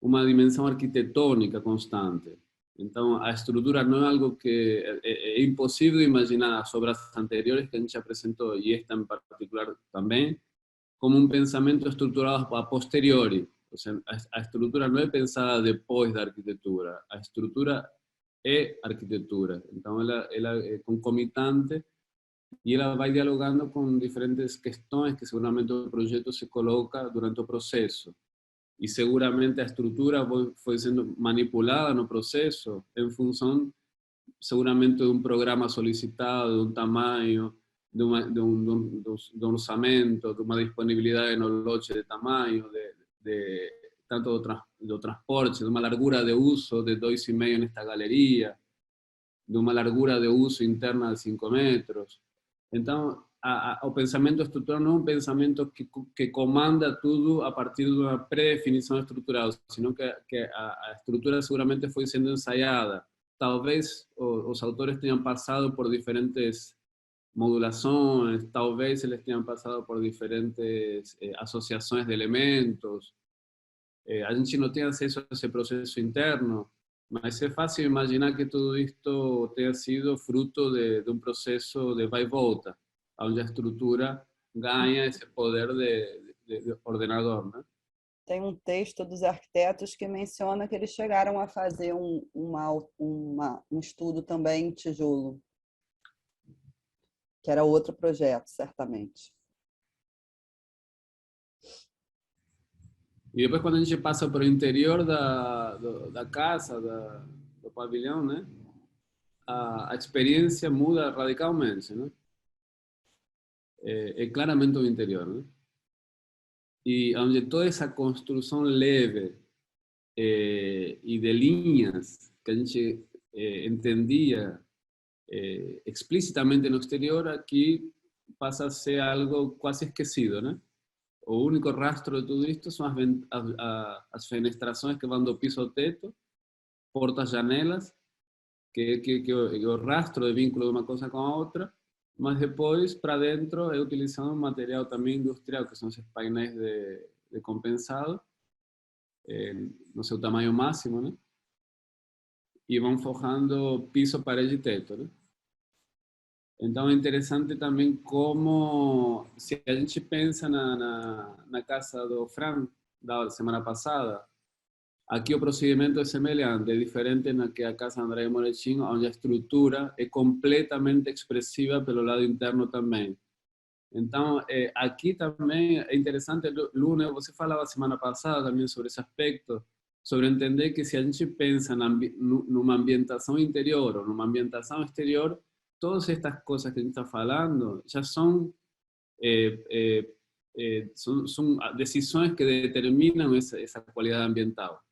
uma dimensão arquitetônica constante. Então, a estrutura não é algo que é impossível imaginar as obras anteriores que a gente apresentou, e esta em particular também, como um pensamento estrutural a posteriori. Ou seja, a estrutura não é pensada depois da arquitetura, a estrutura é arquitetura. Então, ela é concomitante e ela vai dialogando com diferentes questões que seguramente o projeto se coloca durante o processo. E seguramente a estrutura foi sendo manipulada no processo em função, seguramente, de um programa solicitado, de um tamanho, de um orçamento, de uma disponibilidade no lote de tamanho, tanto do transporte, de uma largura de uso de 2,5 nesta galeria, de uma largura de uso interna de 5 metros. Então, o pensamento estrutural não é um pensamento que comanda tudo a partir de uma pré-definição estrutural, sino que a estrutura seguramente foi sendo ensaiada. Talvez os autores tenham passado por diferentes modulações, talvez eles tenham passado por diferentes associações de elementos. A gente não tem acesso a esse processo interno, mas é fácil imaginar que tudo isto tenha sido fruto de um processo de vai e volta, onde a estrutura ganha esse poder de ordenador, né? Tem um texto dos arquitetos que menciona que eles chegaram a fazer um estudo também em tijolo, que era outro projeto, certamente. E depois, quando a gente passa para o interior da casa, do pavilhão, né? A experiência muda radicalmente, né? É claramente o interior, né? E onde toda essa construção leve e de linhas que a gente entendia explicitamente no exterior, aqui passa a ser algo quase esquecido, né? O único rastro de tudo isto são as fenestrações que vão do piso ao teto, portas, janelas, que o rastro de vínculo de uma coisa com a outra, mas depois, para dentro, é utilizando um material também industrial, que são esses painéis de compensado, no seu tamanho máximo, né? E vão forrando piso, parede e teto, né? Então é interessante também como, se a gente pensa na casa do Fran, da semana passada, aqui o procedimento é semelhante, é diferente na que a casa André Moretin, onde a estrutura é completamente expressiva pelo lado interno também. Então, aqui também é interessante, Luna, você falava semana passada também sobre esse aspecto, sobre entender que se a gente pensa numa ambientação interior ou numa ambientação exterior, todas estas coisas que a gente está falando já são, são decisões que determinam essa qualidade ambiental,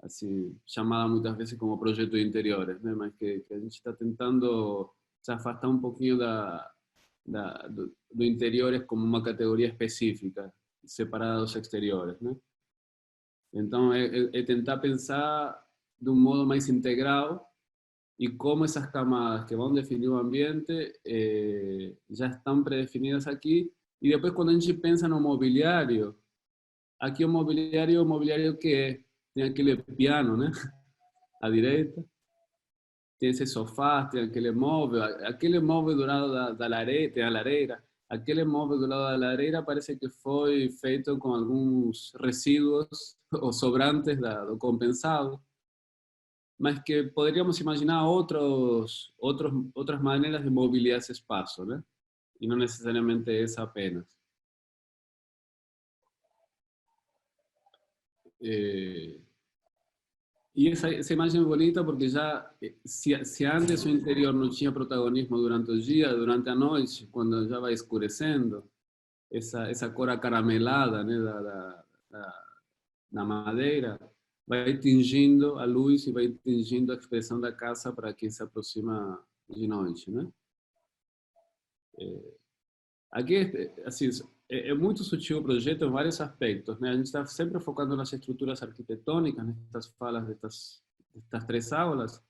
assim, chamada muitas vezes como projeto de interiores, né? Mas que a gente está tentando se afastar um pouquinho do interiores como uma categoria específica, separada dos exteriores, né? Então, é tentar pensar de um modo mais integral e como essas camadas que vão definir o ambiente já estão predefinidas aqui. E depois, quando a gente pensa no mobiliário, aqui o mobiliário que é? Tem aquele piano, né? À direita. Tem esse sofá, tem aquele móvel do lado da lareira, tem a lareira. Aquele móvel do lado da lareira parece que foi feito com alguns resíduos ou sobrantes do compensado, mas que poderíamos imaginar outras maneiras de mobiliar esse espaço, né? E não necessariamente essa apenas. E essa imagem é bonita porque já, se antes o interior não tinha protagonismo durante o dia, durante a noite, quando já vai escurecendo, essa cor acaramelada, né, da madeira, vai tingindo a luz e vai tingindo a expressão da casa para quem se aproxima de noite, né? Aqui, assim, é muito sutil o projeto em vários aspectos, né? A gente está sempre focando nas estruturas arquitetônicas, nestas falas destas três aulas,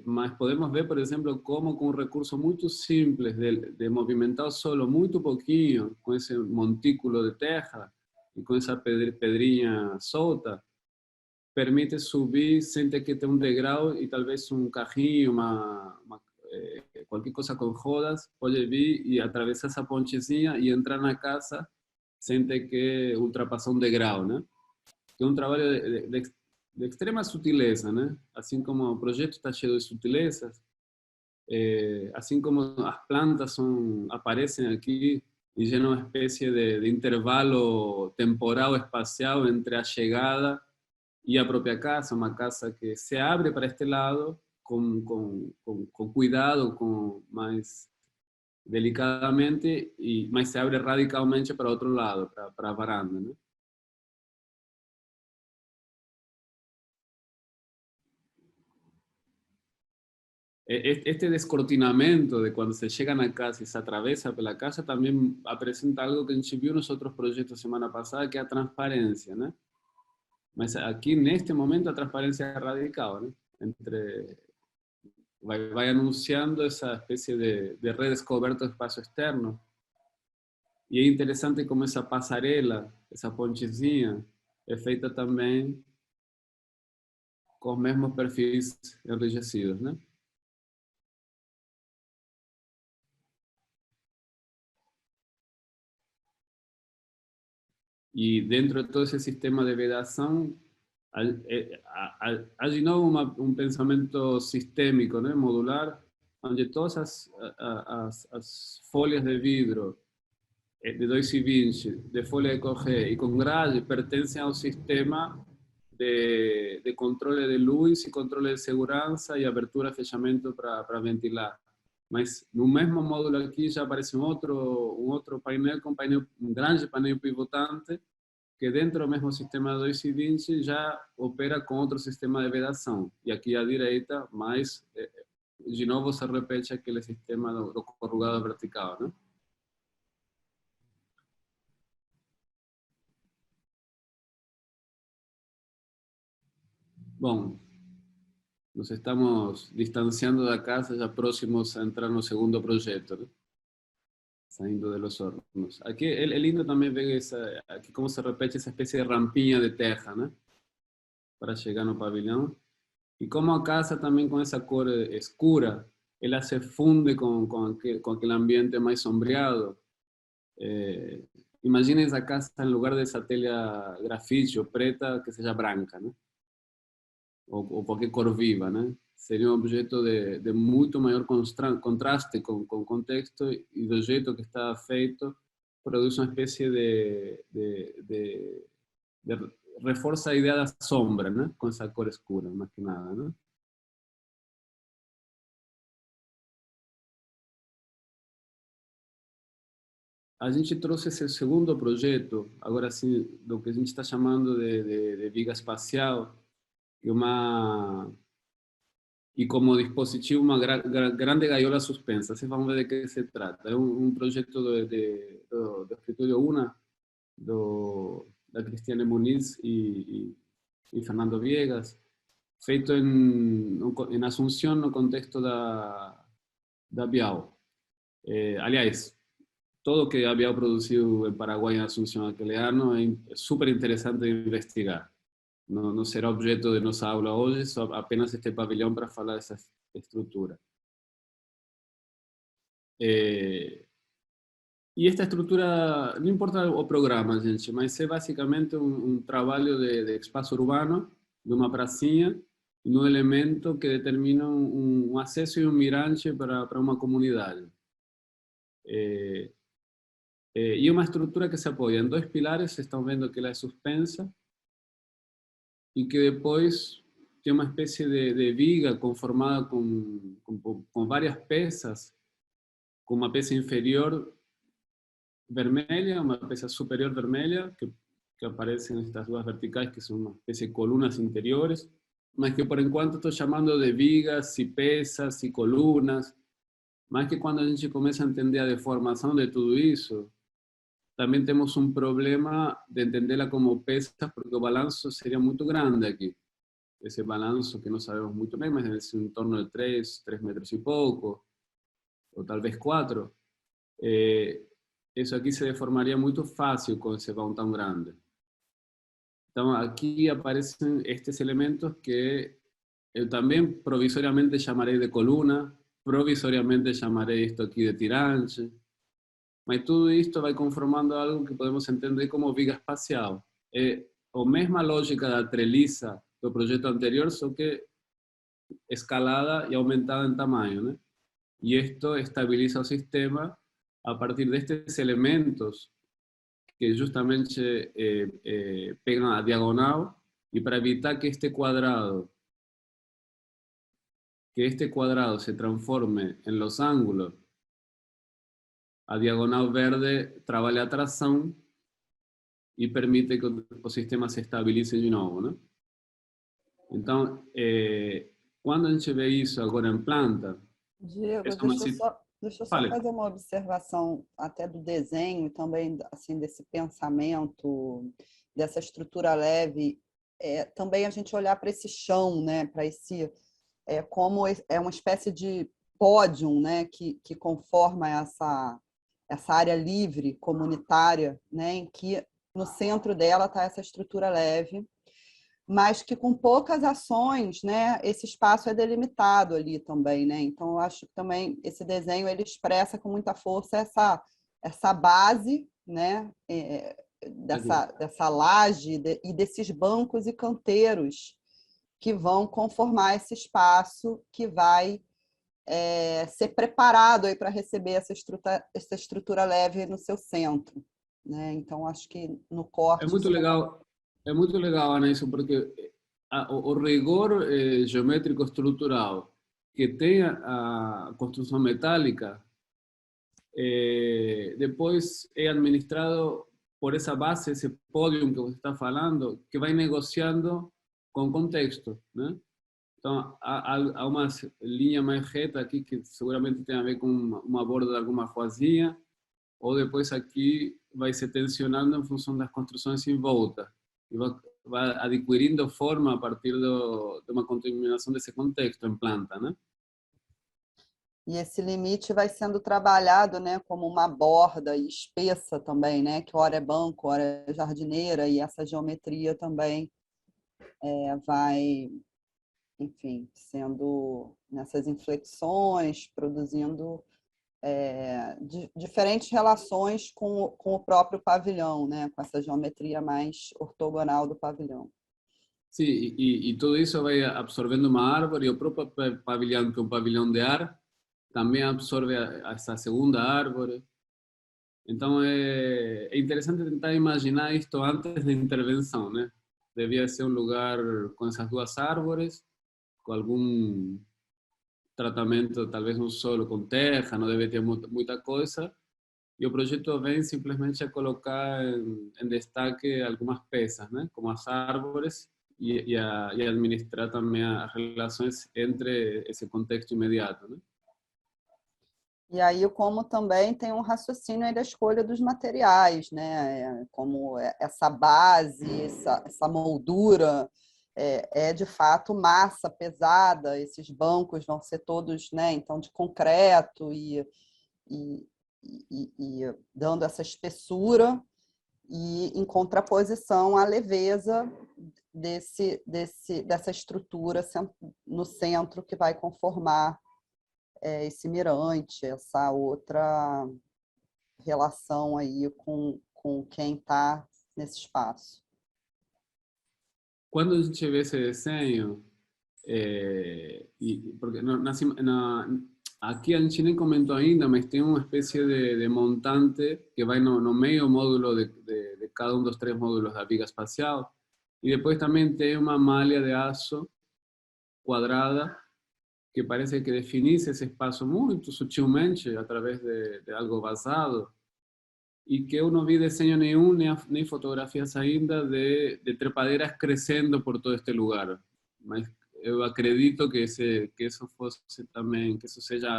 mas podemos ver, por exemplo, como com um recurso muito simples de movimentar o solo muito pouquinho, com esse montículo de terra e com essa pedrinha solta, permite subir sem ter que ter um degrau e talvez um carrinho, qualquer coisa com rodas, pode vir e atravessar essa pontezinha e entrar na casa sem ter que ultrapassar um degrau, né? Que é um trabalho de extrema sutileza, né? Assim como o projeto está cheio de sutilezas, assim como as plantas aparecem aqui e geram uma espécie de intervalo temporal, espacial entre a chegada e a própria casa, uma casa que se abre para este lado com cuidado, com mais delicadamente, mas se abre radicalmente para outro lado, para a varanda, né? Este descortinamento de cuando se llegan a casa y se atraviesa por la casa también presenta algo que a gente viu nos outros projetos semana passada, que é a transparência, né? Mas aqui, neste momento, a transparência é radical, né? Vai anunciando essa espécie de redescoberto do espaço externo. E é interessante como essa passarela, essa pontezinha, é feita também com os mesmos perfis enrijecidos, né? E dentro de todo esse sistema de vedação, há de novo um pensamento sistêmico, né, modular, onde todas as folhas de vidro de 2,20, de folha de correr e com grade pertencem ao sistema de controle de luz e controle de segurança e abertura e fechamento para ventilar. Mas no mesmo módulo aqui já aparece um outro painel, um grande painel pivotante, que dentro do mesmo sistema 2,20 já opera com outro sistema de vedação. E aqui à direita, mais, de novo se repete aquele sistema do corrugado vertical, né? Bom, nos estamos distanciando da casa, já próximos a entrar no segundo projeto, né? Saindo de los hornos. Aqui é lindo também ver aqui como se repete essa espécie de rampinha de terra, né? Para chegar no pavilhão. E como a casa também com essa cor escura, ela se funde com aquele ambiente mais sombreado. Imaginem essa casa em lugar dessa telha grafite ou preta, que seja branca, né? Ou qualquer cor viva, né? Seria um objeto de muito maior contraste com o contexto, e do jeito que está feito, produz uma espécie de reforça a ideia da sombra, né? Com essa cor escura, mais que nada, né? A gente trouxe esse segundo projeto, agora sim, do que a gente está chamando de viga espacial, que e como dispositivo uma grande gaiola suspensa. Vocês vão ver de que se trata. É um projeto do escritório UNA, da Cristiane Muniz e Fernando Viegas, feito em Asunción, no contexto da Bial. Aliás, todo que a Bial produziu em Paraguai em Asunción aquele ano é super interessante de investigar. Não será objeto de nossa aula hoje, só apenas este pavilhão para falar dessa estrutura. E esta estrutura, não importa o programa, gente, mas é basicamente um trabalho de espaço urbano, de uma pracinha, e um elemento que determina um acesso e um mirante para uma comunidade. E uma estrutura que se apoia em dois pilares, vocês estão vendo que ela é suspensa, e que depois tem uma espécie de viga conformada com várias peças, com uma peça inferior vermelha, uma peça superior vermelha, que aparecem estas duas verticais, que são uma espécie de colunas interiores, mas que por enquanto estou chamando de vigas e peças e colunas, mas que quando a gente começa a entender a deformação de tudo isso, também temos um problema de entendê-la como peças, porque o balanço seria muito grande aqui. Esse balanço que não sabemos muito bem, mas é em torno de 3 metros e pouco, ou talvez 4. Isso aqui se deformaria muito fácil com esse vão tão grande. Então aqui aparecem estes elementos que eu também provisoriamente chamarei de coluna, provisoriamente chamarei isto aqui de tirante, mas tudo isto vai conformando algo que podemos entender como viga espacial. É a mesma lógica da treliça do projeto anterior, só que escalada e aumentada em tamanho, né? E isto estabiliza o sistema a partir destes elementos que justamente pegam a diagonal, e para evitar que este quadrado se transforme em los ángulos, a diagonal verde trabalha a tração e permite que o sistema se estabilize de novo, né? Então, quando a gente vê isso agora em planta... Diego, deixa eu só fazer uma observação até do desenho e também assim, desse pensamento, dessa estrutura leve. Também a gente olhar para esse chão, né? Para esse... como é uma espécie de pódium, né? Que conforma essa área livre, comunitária, né, em que no centro dela está essa estrutura leve, mas que com poucas ações, né, esse espaço é delimitado ali também, né? Então eu acho que também esse desenho ele expressa com muita força essa base, né, dessa laje e desses bancos e canteiros que vão conformar esse espaço que vai ser preparado para receber essa estrutura leve no seu centro, né? Então, acho que no corte... É muito legal, Ana, isso, porque o rigor geométrico estrutural que tem a construção metálica depois é administrado por essa base, esse pódio que você está falando, que vai negociando com o contexto, né? Então, há uma linha mais reta aqui que seguramente tem a ver com uma borda de alguma ruazinha, ou depois aqui vai se tensionando em função das construções em volta. E vai adquirindo forma a partir de uma contaminação desse contexto em planta, né? E esse limite vai sendo trabalhado, né, como uma borda espessa também, né, que ora é banco, ora é jardineira, e essa geometria também vai, enfim, sendo nessas inflexões, produzindo diferentes relações com o próprio pavilhão, né, com essa geometria mais ortogonal do pavilhão. Sim, e tudo isso vai absorvendo uma árvore, e o próprio pavilhão, que é um pavilhão de ar, também absorve essa segunda árvore. Então é interessante tentar imaginar isto antes da intervenção, né? Devia ser um lugar com essas duas árvores, com algum tratamento, talvez no solo com terra, não deve ter muita coisa. E o projeto vem simplesmente a colocar em destaque algumas peças, né? Como as árvores, e administrar também as relações entre esse contexto imediato, né? E aí, como também tem um raciocínio aí da escolha dos materiais, né? Como essa base, essa moldura de fato massa pesada, esses bancos vão ser todos, né? Então, de concreto e dando essa espessura e em contraposição à leveza dessa estrutura no centro que vai conformar esse mirante, essa outra relação aí com quem está nesse espaço. Quando a gente vê esse desenho, porque aqui a gente nem comentou ainda, mas tem uma espécie de montante que vai no meio módulo de cada um dos 3 módulos da viga espacial, e depois também tem uma malha de aço quadrada que parece que definisse esse espaço muito sutilmente através de algo vazado, e que eu não vi desenho nenhum, nem fotografias ainda de trepadeiras crescendo por todo este lugar. Mas eu acredito que isso fosse também, que isso seja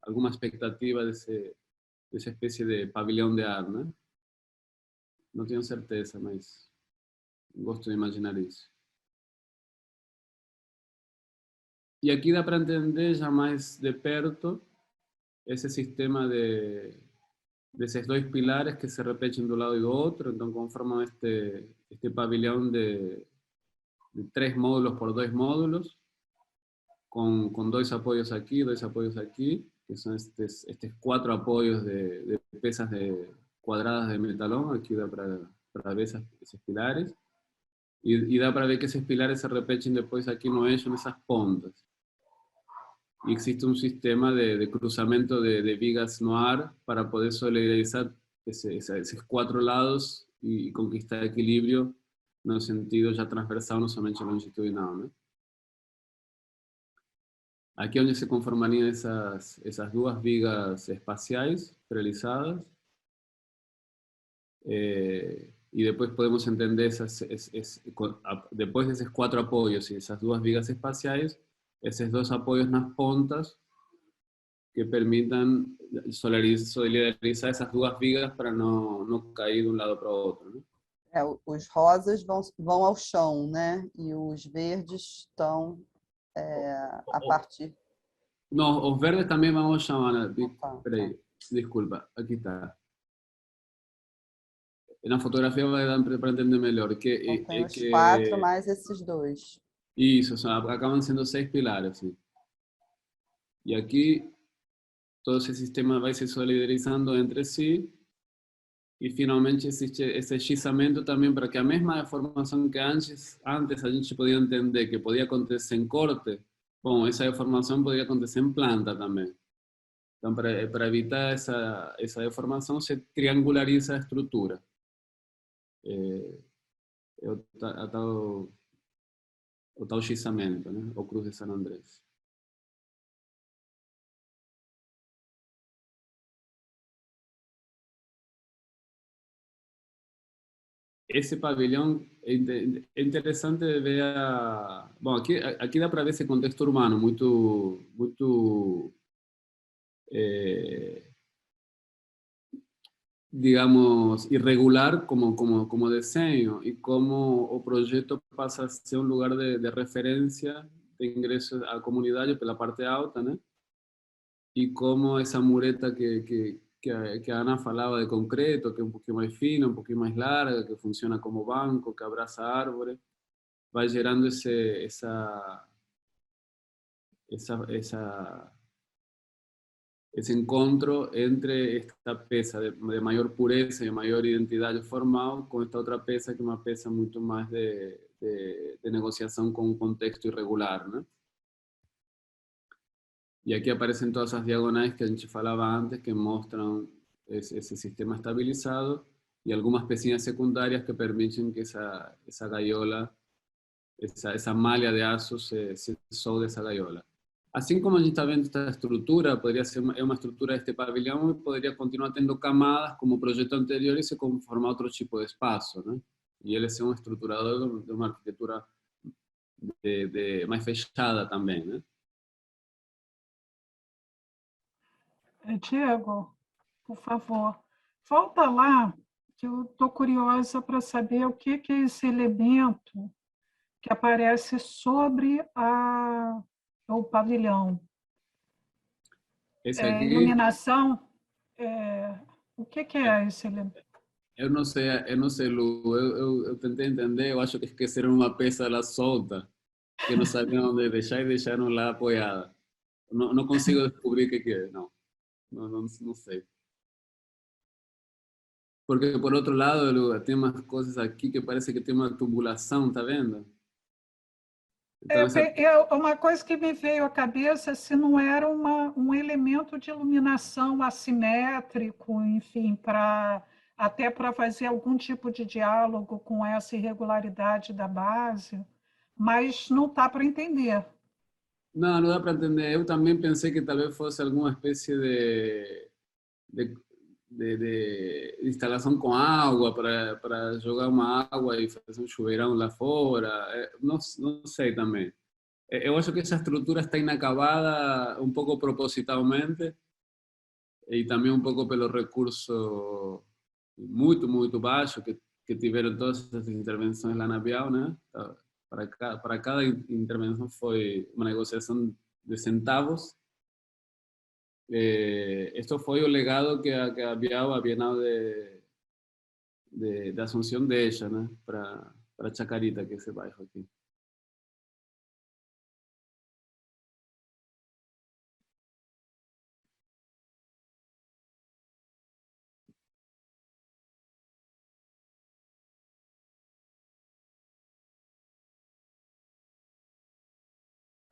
alguma expectativa dessa espécie de pavilhão de ar, né? Não tenho certeza, mas gosto de imaginar isso. E aqui dá para entender já mais de perto esse sistema desses 2 pilares que se repetem do lado e do outro, então conformam este pavilhão de 3 módulos por 2 módulos, con 2 apoyos aquí, 2 apoyos aquí, que son estos 4 apoyos de pesas cuadradas de metalón. Aquí da para ver esos pilares, y da para ver que esos pilares se repeten después aquí no eixo, nessas pontas. Y existe un sistema de cruzamiento de vigas no ar para poder solidarizar esos 4 lados y conquistar equilibrio no sentido ya transversal, no somente longitudinal, ¿no? Aqui é onde se conformariam essas 2 vigas espaciais realizadas, e depois podemos entender depois desses 4 apoios e essas 2 vigas espaciais, esses 2 apoios nas pontas que permitam solidarizar essas 2 vigas para não cair de um lado para o outro, né? Os rosas vão ao chão, né? E os verdes estão a partir... Não, os verdes também vão ao chão, Ana. Peraí, desculpa, aqui está. Na fotografia vai dar para entender melhor. Então, tem os 4 mais esses 2. Isso, acabam sendo 6 pilares. Sim. E aqui todo esse sistema vai se solidarizando entre si E finalmente existe esse hechizamento também para que a mesma deformação que antes a gente podia entender que podia acontecer em corte, bom, essa deformação poderia acontecer em planta também. Então, para evitar essa deformação, se triangulariza a estrutura. É o tal hechizamento, né? O Cruz de San Andrés. Esse pavilhão é interessante ver bom, aqui dá para ver esse contexto urbano muito digamos, irregular como desenho e como o projeto passa a ser um lugar de referência de ingresso à comunidade pela parte alta, né? E como essa mureta que a Ana falava de concreto, que é um pouquinho mais fina, um pouquinho mais larga, que funciona como banco, que abraça árvore, vai gerando esse encontro entre esta peça de maior pureza e maior identidade formal com esta outra peça que é uma peça muito mais de negociação com um contexto irregular, né? E aqui aparecem todas as diagonais que a gente falava antes, que mostram esse sistema estabilizado e algumas pecinhas secundárias que permitem que essa gaiola, essa malha de aço se solde essa gaiola. Assim como a gente está vendo esta estrutura, podría ser uma estrutura deste pavilhão e poderia continuar tendo camadas como o projeto anterior e se conformar outro tipo de espaço, né? E ele ser um estruturador de uma arquitetura mais fechada também, né? Diego, por favor, volta lá, que eu estou curiosa para saber o que é esse elemento que aparece sobre o pavilhão. Esse aqui, Iluminação, o que é esse elemento? eu não sei, Lu, eu tentei entender, eu acho que esqueceram uma peça lá solta, que não sabiam onde deixar e deixaram lá apoiada. Não consigo descobrir o que é, não sei. Porque, por outro lado, Lu, tem umas coisas aqui que parece que tem uma tubulação, tá vendo? Então, Uma coisa que me veio à cabeça se não era um elemento de iluminação assimétrico, enfim, até para fazer algum tipo de diálogo com essa irregularidade da base, mas não está para entender. não dá para entender. Eu também pensei que talvez fosse alguma espécie de, de instalação com água para jogar uma água e fazer um chuveirão lá fora. Não sei também. Eu acho que essa estrutura está inacabada um pouco propositalmente e também um pouco pelo recurso muito baixo que tiveram todas essas intervenções lá na Bial, né? Para cada intervenção foi uma negociação de centavos. Esto foi o legado que a Bial había dado de Asunción de ella, ¿no? Para Chacarita, que es ese bairro aquí.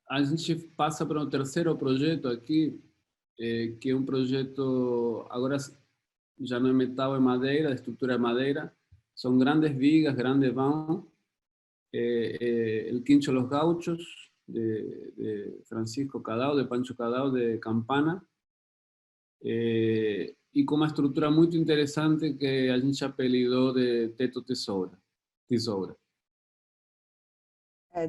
A gente passa para um terceiro projeto aqui, que é um projeto, agora já não é metal, é madeira, a estrutura é madeira, são grandes vigas, grandes vãos, el Quincho Los Gauchos, de Francisco Cadao, de Pancho Cadao, de Campana, e com uma estrutura muito interessante que a gente apelidou de teto tesoura.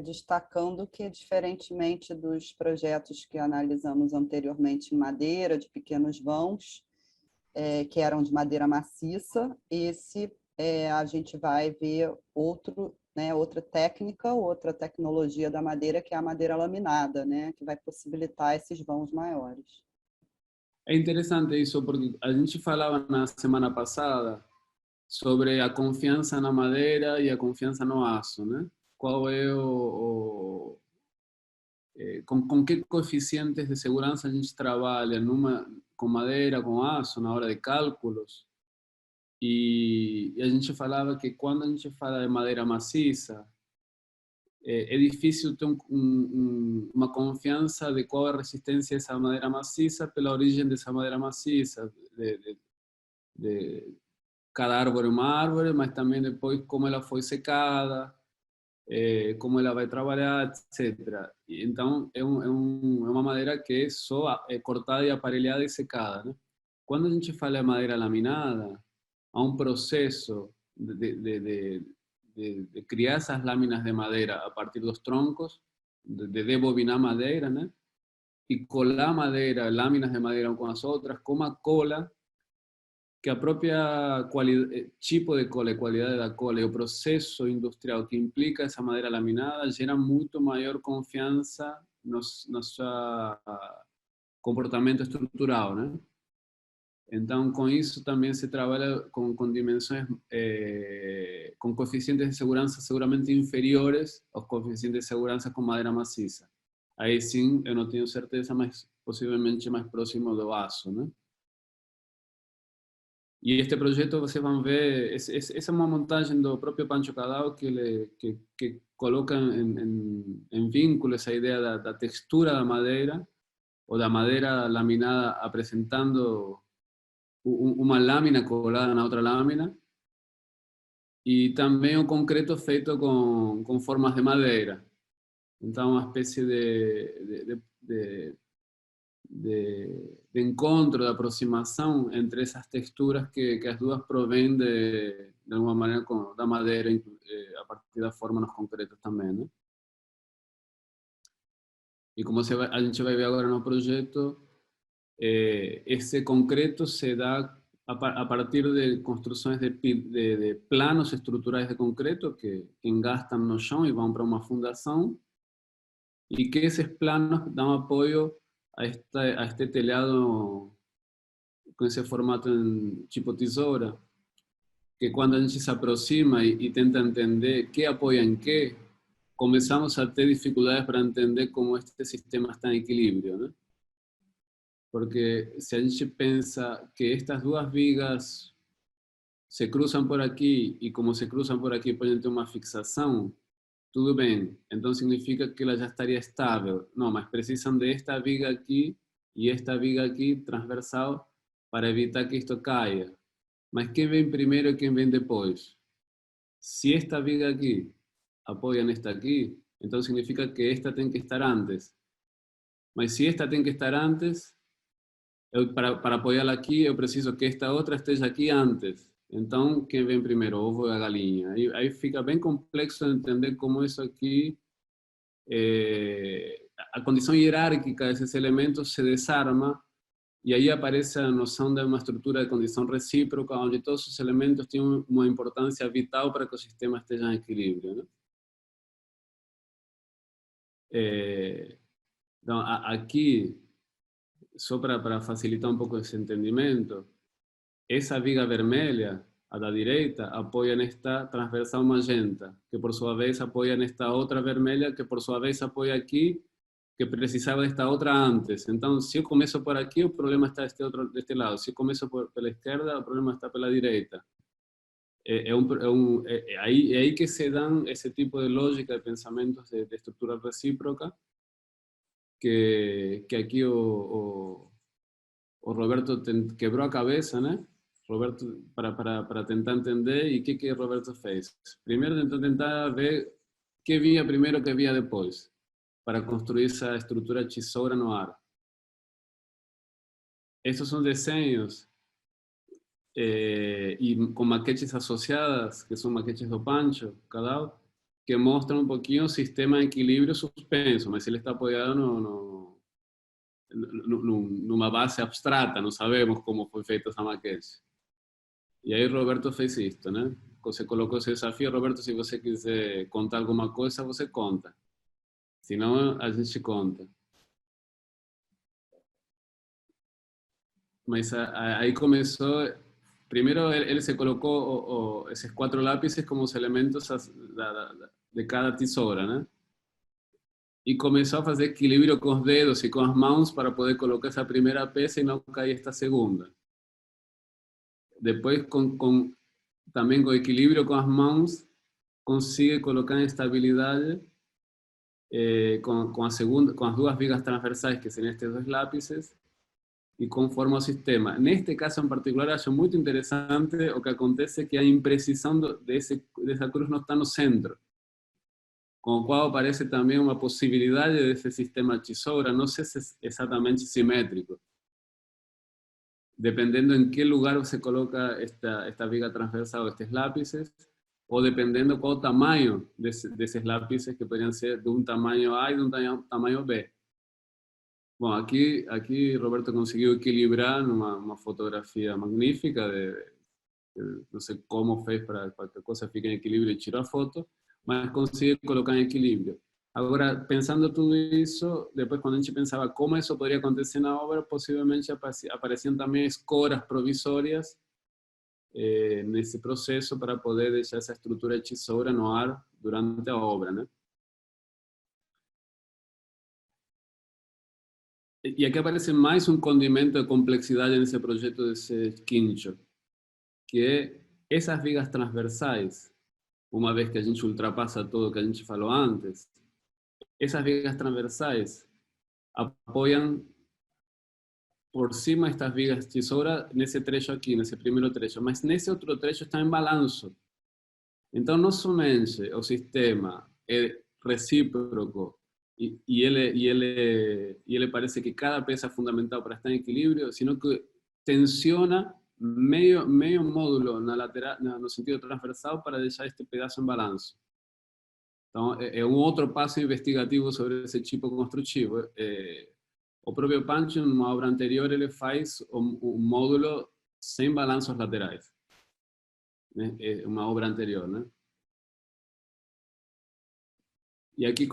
Destacando que, diferentemente dos projetos que analisamos anteriormente em madeira, de pequenos vãos, que eram de madeira maciça, esse a gente vai ver outra técnica, outra tecnologia da madeira, que é a madeira laminada, né, que vai possibilitar esses vãos maiores. É interessante isso, porque a gente falava na semana passada sobre a confiança na madeira e a confiança no aço, né? Qual é com que coeficientes de segurança a gente trabalha com madeira, com aço, na hora de cálculos. E a gente falava que quando a gente fala de madeira maciça, é difícil ter uma confiança de qual é a resistência dessa madeira maciça pela origem dessa madeira maciça, de cada árvore é uma árvore, mas também depois como ela foi secada, como ela vai trabalhar, etc. Então, é uma madeira que é só cortada e aparelhada e secada, né? Quando a gente fala de madeira laminada, há um processo de criar essas lâminas de madeira a partir dos troncos, de debobinar madeira, né? E colar madeira, lâminas de madeira com as outras, com uma cola que a própria tipo de cola, qualidade da cola e o processo industrial que implica essa madeira laminada gera muito maior confiança no seu comportamento estrutural, né? Então, com isso também se trabalha com dimensões, com coeficientes de segurança seguramente inferiores aos coeficientes de segurança com madeira maciça. Aí sim, eu não tenho certeza, mas possivelmente mais próximo do aço, né? E este projeto vocês vão ver, essa é uma montagem do próprio Pancho Cadao que coloca em vínculo essa ideia da textura da madeira, ou da madeira laminada apresentando uma lâmina colada na outra lâmina, e também o concreto feito com formas de madeira. Então, uma espécie de encontro, de aproximação entre essas texturas que as duas provêm de alguma maneira da madeira, a partir da forma nos concretos também, né? E como a gente vai ver agora no projeto, esse concreto se dá a partir de construções de planos estruturais de concreto que engastam no chão e vão para uma fundação, e que esses planos dão apoio a este telhado com esse formato tipo tesoura, que quando a gente se aproxima e tenta entender que apoia em que, começamos a ter dificuldades para entender como este sistema está em equilíbrio, né? Porque se a gente pensa que estas duas vigas se cruzam por aqui, e como se cruzam por aqui podem ter uma fixação, tudo bem, então significa que ela já estaria estável. Não, mas precisam de esta viga aqui e esta viga aqui transversal para evitar que isto caia. Mas quem vem primeiro e quem vem depois? Se esta viga aqui apoia nesta aqui, então significa que esta tem que estar antes. Mas se esta tem que estar antes, para apoiá-la aqui, eu preciso que esta outra esteja aqui antes. Então, quem vem primeiro, o ovo ou a galinha? Aí fica bem complexo de entender como isso aqui, a condição hierárquica desses elementos se desarma, e aí aparece a noção de uma estrutura de condição recíproca, onde todos os elementos têm uma importância vital para que o sistema esteja em equilíbrio, né? Então, aqui, só para facilitar um pouco esse entendimento, essa viga vermelha, a da direita, apoia nesta transversal magenta, que por sua vez apoia nesta outra vermelha, que por sua vez apoia aqui, que precisava desta outra antes. Então, se eu começo por aqui, o problema está deste lado. Se eu começo pela esquerda, o problema está pela direita. É aí que se dão esse tipo de lógica de pensamentos de estrutura recíproca, que aqui o Roberto quebrou a cabeça, né? Roberto, para tentar entender, e o que Roberto fez? Primeiro tentou tentar ver que vinha primeiro, que vinha depois, para construir essa estrutura tesoura no ar. Esses são desenhos e com maquetes associadas, que são maquetes do Pancho Cadao, que mostram um pouquinho o sistema de equilíbrio suspenso, mas ele está apoiado numa base abstrata, não sabemos como foi feita essa maquete. E aí Roberto fez isto, né? Você colocou esse desafio. Roberto, se você quiser contar alguma coisa, você conta. Senão, a gente conta. Mas aí começou... Primeiro, ele se colocou esses 4 lápis como os elementos de cada tesoura, né? E começou a fazer equilíbrio com os dedos e com as mãos para poder colocar essa primeira peça e não cair esta segunda. depois também com equilíbrio com as mãos, consigue colocar em estabilidade com as duas vigas transversais, que seriam estes dois lápices, e conforma o sistema. Neste caso em particular, acho muito interessante o que acontece é que a imprecisão dessa cruz não está no centro, com o qual aparece também uma possibilidade desse sistema tesoura, não sei se é exatamente simétrico, dependendo em que lugar você coloca esta viga transversal, estes lápices, ou dependendo qual o tamanho desses lápices, que poderiam ser de um tamanho A e de um tamanho B. Bom, aqui Roberto conseguiu equilibrar numa fotografia magnífica, não sei como fez para que a coisa fique em equilíbrio e tirou a foto, mas conseguiu colocar em equilíbrio. Agora, pensando tudo isso, depois quando a gente pensava como isso poderia acontecer na obra, possivelmente apareciam também escoras provisórias nesse processo para poder deixar essa estrutura de tesoura no ar durante a obra, né? E aqui aparece mais um condimento de complexidade nesse projeto desse quincho, que é essas vigas transversais, uma vez que a gente ultrapassa tudo o que a gente falou antes, essas vigas transversais apoiam por cima estas vigas tesoura nesse trecho aqui, nesse primeiro trecho, mas nesse outro trecho está em balanço. Então, não somente o sistema é recíproco e ele parece que cada peça é fundamental para estar em equilíbrio, sino que tensiona meio módulo na lateral, no sentido transversal para deixar este pedaço em balanço. Então, é um outro passo investigativo sobre esse tipo construtivo. O próprio Pancho, numa obra anterior, ele faz um módulo sem balanços laterais. Né? É uma obra anterior, né? E aqui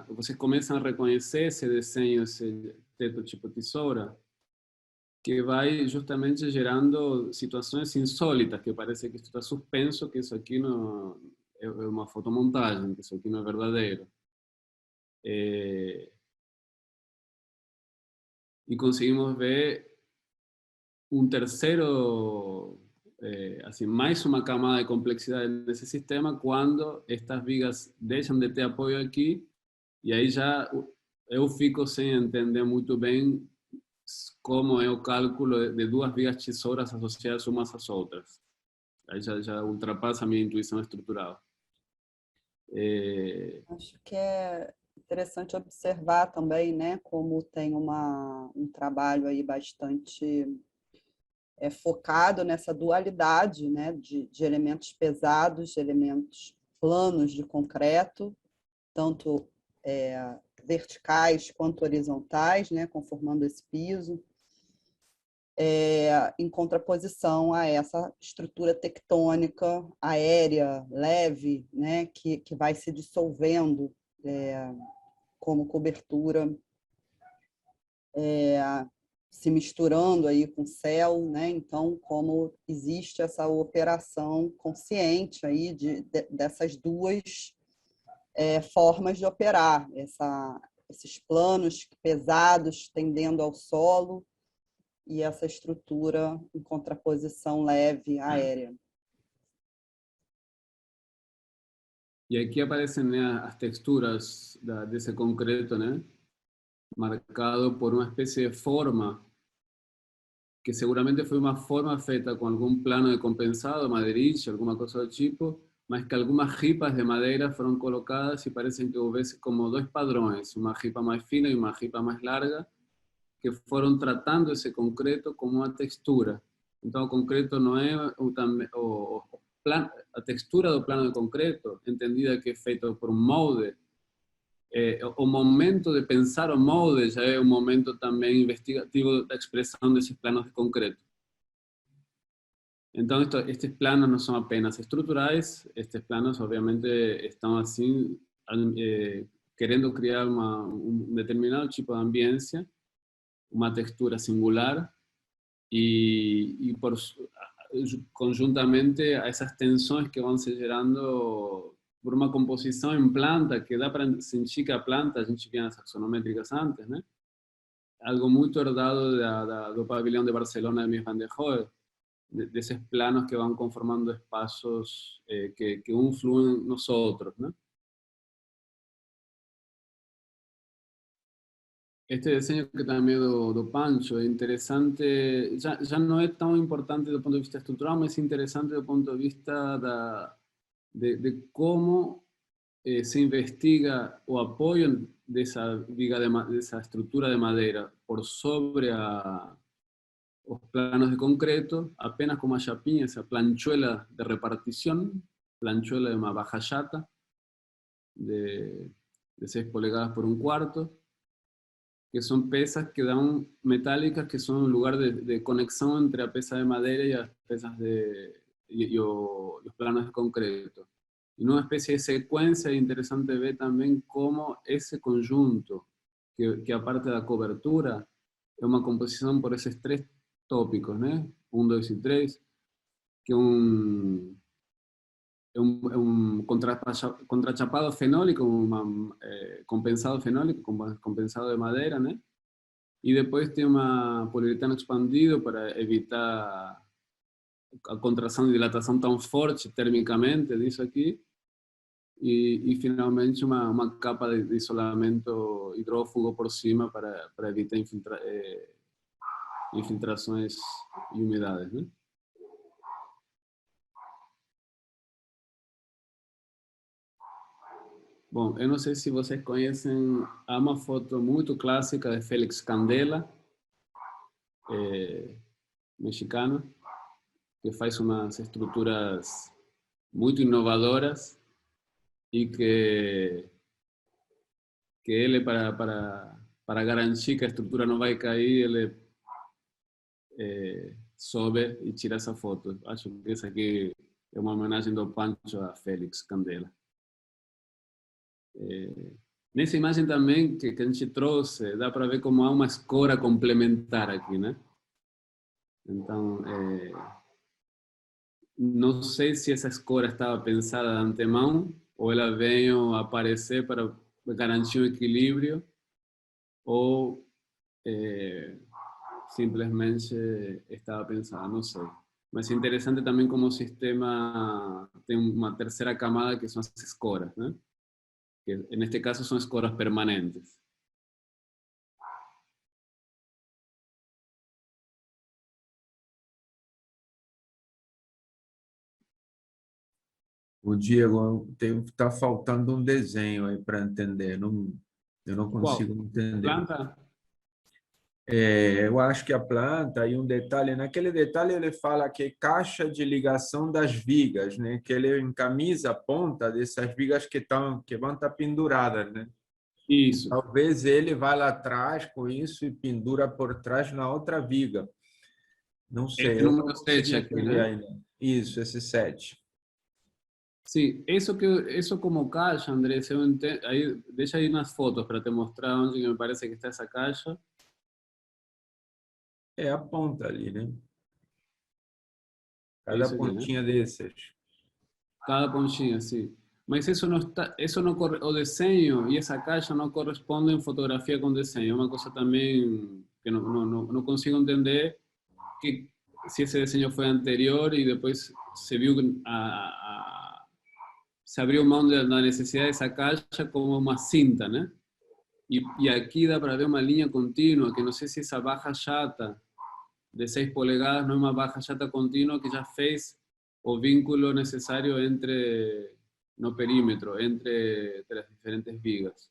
vocês começam a reconhecer esse desenho, esse teto tipo tesoura, que vai justamente gerando situações insólitas, que parece que isso está suspenso, que isso aqui não é uma fotomontagem, que isso aqui não é verdadeiro. E conseguimos ver um terceiro, assim, mais uma camada de complexidade nesse sistema quando estas vigas deixam de ter apoio aqui, e aí já eu fico sem entender muito bem como é o cálculo de duas vigas tesouras associadas umas às outras. Aí já ultrapassa a minha intuição estrutural. Acho que é interessante observar também, né, como tem um trabalho aí bastante focado nessa dualidade, né, de elementos pesados, de elementos planos de concreto, tanto verticais quanto horizontais, né, conformando esse piso, em contraposição a essa estrutura tectônica aérea, leve, né, que vai se dissolvendo como cobertura, se misturando aí com o céu, né? Então, como existe essa operação consciente aí dessas duas formas de operar, esses planos pesados tendendo ao solo e essa estrutura em contraposição leve aérea. E aqui aparecem, né, as texturas desse concreto, né, marcado por uma espécie de forma, que seguramente foi uma forma feita com algum plano de compensado, madeiriche, alguma coisa do tipo, mas que algumas ripas de madeira foram colocadas e parecem que houvesse como dois padrões, uma ripa mais fina e uma ripa mais larga, que foram tratando esse concreto como uma textura. Então, o concreto não é a textura do plano de concreto, entendida que é feito por um molde. O momento de pensar o molde já é um momento também investigativo da expressão desses planos de concreto. Então, estes planos não são apenas estruturais, estes planos, obviamente, estão assim, querendo criar um determinado tipo de ambiência, uma textura singular, e conjuntamente a essas tensões que vão se gerando por uma composição em planta, que dá para sentir que a planta, a gente tinha as axonométricas antes, né? Algo muito herdado do pavilhão de Barcelona de Mies van der Rohe, de esos planos que van conformando espaços que influem nos outros, né? Este desenho que também do Pancho é interessante, já não é tão importante do ponto de vista estrutural, mas é interessante do ponto de vista de como se investiga o apoio dessa viga dessa estrutura de madeira por sobre os planos de concreto, apenas com uma chapinha, essa planchuela de repartição, planchuela de uma baja chata de 6 polegadas por 1/4, que son pesas que dan metálicas, que son un lugar de conexión entre la pesa de madera y las pesas y los planos de concreto. En una especie de secuencia interesante ver también cómo ese conjunto, que aparte de la cobertura, es una composición por esos 3 tópicos, ¿no? 1, 2 y 3, que un contrachapado fenólico, compensado fenólico, compensado de madera, ¿no? Y después tiene un poliuretano expandido para evitar a contração e dilatação tão forte termicamente, disso aqui. E finalmente uma capa de isolamento hidrófugo por cima para evitar infiltrações e umidades, né? Bom, eu não sei se vocês conhecem, há uma foto muito clássica de Félix Candela, mexicano, que faz umas estruturas muito inovadoras e que ele, para garantir que a estrutura não vai cair, ele sobe e tira essa foto. Acho que essa aqui é uma homenagem do Pancho a Félix Candela. Nessa imagem também que a gente trouxe, dá para ver como há uma escora complementar aqui, né? Então, não sei se essa escora estava pensada de antemão ou ela veio aparecer para garantir o equilíbrio ou simplesmente estava pensada, não sei. Mas é interessante também como o sistema tem uma terceira camada que são as escoras, né? Que neste caso são escoras permanentes. O Diego, tá faltando um desenho aí para entender. Eu não consigo entender. Planta? Eu acho que a planta, e um detalhe, naquele detalhe ele fala que é caixa de ligação das vigas, né? Que ele encamisa a ponta dessas vigas que vão estar penduradas, né? Isso. Talvez ele vá lá atrás com isso e pendura por trás na outra viga. Não sei. Este número 7 aqui, né? Ainda. Isso, esse 7. Sí, eso como caixa, Andrés, ahí, deixa aí nas fotos para te mostrar onde me parece que está essa caixa. É a ponta ali, né? Cada Isso aqui, pontinha né? desses. Cada pontinha, sim. Mas isso não está, o desenho e essa caixa não correspondem em fotografia com desenho. É uma coisa também que não consigo entender, que se esse desenho foi anterior e depois se viu se abriu mão da necessidade dessa caixa como uma cinta, né? E aqui dá para ver uma linha contínua, que não sei se essa barra chata de 6 polegadas não é uma barra chata contínua que já fez o vínculo necessário no perímetro, entre as diferentes vigas.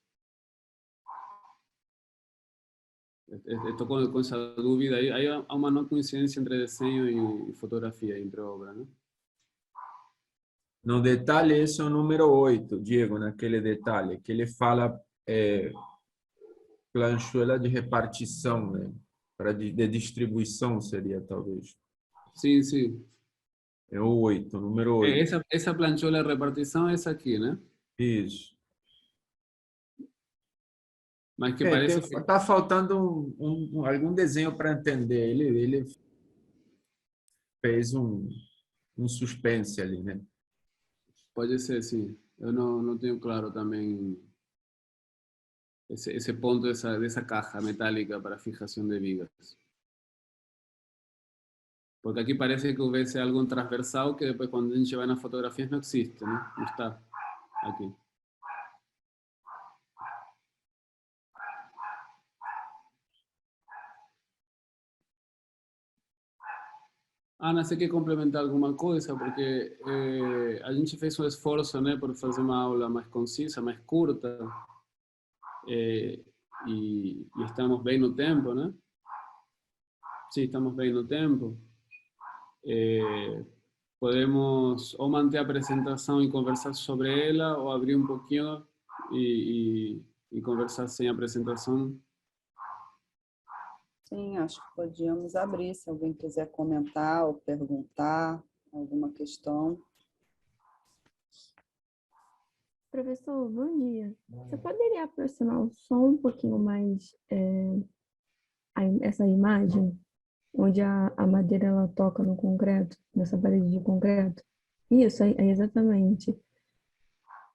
Estou com essa dúvida, aí há uma não coincidência entre desenho e fotografia, entre obra, né? No detalhe, esse é o número 8, Diego, naquele detalhe, que ele fala planchuela de repartição, né? De distribuição seria, talvez. Sim, sim. É o 8, número 8. Essa planchola de repartição é essa aqui, né? Isso. Mas que parece que... Tá faltando algum desenho para entender. Ele fez um suspense ali, né? Pode ser, sim. Eu não tenho claro também esse ponto dessa caixa metálica para fijação de vigas. Porque aqui parece que houvesse algo transversal que depois, quando a gente vai nas fotografias, não existe, né? Não está aqui. Ana, você quer complementar alguma coisa? Porque a gente fez um esforço, né, por fazer uma aula mais concisa, mais curta, e estamos bem no tempo, né? Sim, estamos bem no tempo. Podemos ou manter a apresentação e conversar sobre ela, ou abrir um pouquinho e conversar sem apresentação. Sim, acho que podíamos abrir, se alguém quiser comentar ou perguntar alguma questão. Professor, bom dia. Você poderia aproximar o som um pouquinho mais essa imagem, onde a madeira ela toca no concreto, nessa parede de concreto? Isso, é exatamente.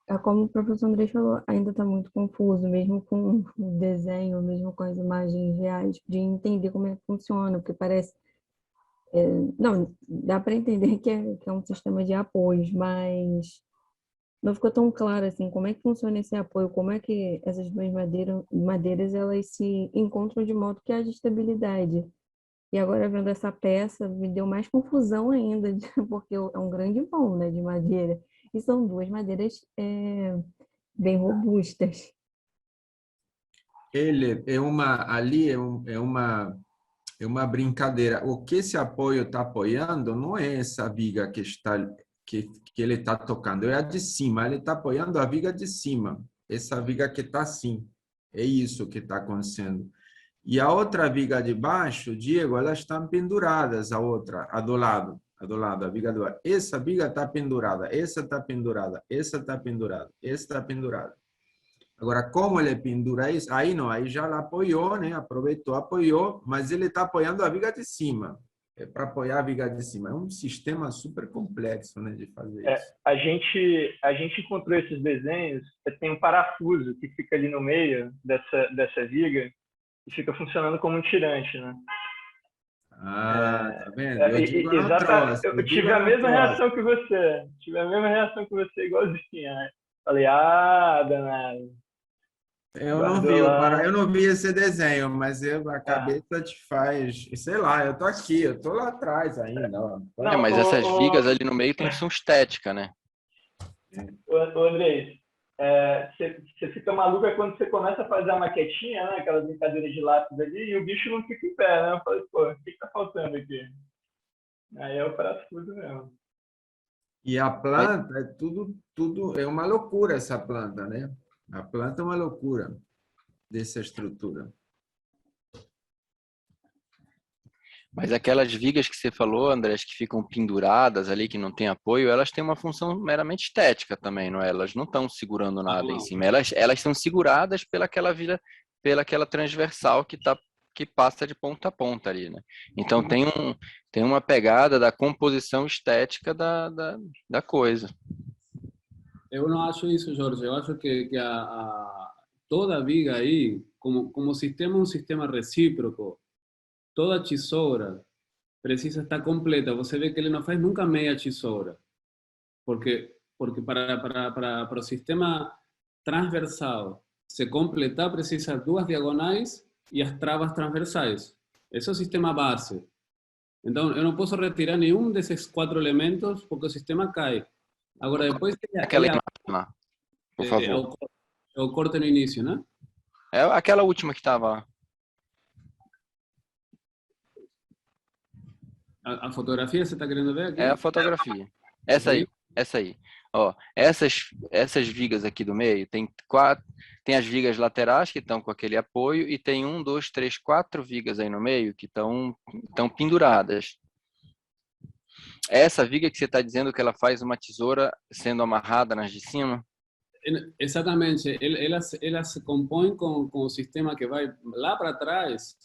É como o professor Andrés falou, ainda está muito confuso, mesmo com o desenho, mesmo com as imagens reais, de entender como é que funciona, porque parece... não, dá para entender que é um sistema de apoios, mas não ficou tão claro assim como é que funciona esse apoio, como é que essas duas madeiras elas se encontram de modo que haja estabilidade. E agora vendo essa peça me deu mais confusão ainda, porque é um grande vão, né, de madeira. E são duas madeiras bem robustas. Ele é uma ali é uma brincadeira. O que esse apoio está apoiando não é essa viga que ele está tocando, é a de cima. Ele está apoiando a viga de cima. Essa viga que está assim. É isso que está acontecendo. E a outra viga de baixo, Diego, elas estão penduradas, a do lado, a viga do lado. Essa viga está pendurada, essa está pendurada, essa está pendurada, essa está pendurada. Agora, como ele pendura isso, aí não, aí já ela apoiou, né? Aproveitou, apoiou, mas ele está apoiando a viga de cima. É para apoiar a viga de cima. É um sistema super complexo, né, de fazer isso. A gente encontrou esses desenhos, tem um parafuso que fica ali no meio dessa viga e fica funcionando como um tirante, né? Tá vendo? Eu tive a mesma reação que você. Tive a mesma reação que você, igualzinha. Né? Falei, danado. Eu não vi esse desenho, mas a cabeça te faz, sei lá, eu tô lá atrás ainda. Ó. Mas essas vigas ali no meio tem função estética, né? Ô, Andrei, você fica maluco quando você começa a fazer a maquetinha, né? Aquelas brincadeiras de lápis ali, e o bicho não fica em pé, né? Eu falei, pô, o que tá faltando aqui? Aí é o parafuso mesmo. E a planta é tudo é uma loucura essa planta, né? A planta é uma loucura dessa estrutura. Mas aquelas vigas que você falou, André, que ficam penduradas ali, que não tem apoio, elas têm uma função meramente estética também, não é? Elas não estão segurando nada em cima. Elas estão seguradas pelaquela transversal que passa de ponta a ponta ali, né? Então tem uma pegada da composição estética da coisa. Eu não acho isso, Jorge. Eu acho que toda a viga aí, como sistema, um sistema recíproco, toda tesoura precisa estar completa. Você vê que ele não faz nunca meia tesoura. Porque para o sistema transversal se completar, precisa duas diagonais e as travas transversais. Esse é o sistema base. Então, eu não posso retirar nenhum desses 4 elementos porque o sistema cai. Agora, depois... Aquela imagem lá, por favor. É o corte no início, né? É aquela última que estava lá. A fotografia, você está querendo ver aqui? É a fotografia. Essa aí. Ó, essas vigas aqui do meio, tem as vigas laterais que estão com aquele apoio e tem 1, 2, 3, 4 vigas aí no meio que estão penduradas. Essa viga que você está dizendo que ela faz uma tesoura sendo amarrada nas de cima? Exatamente. Ela se compõe com o sistema que vai lá para trás.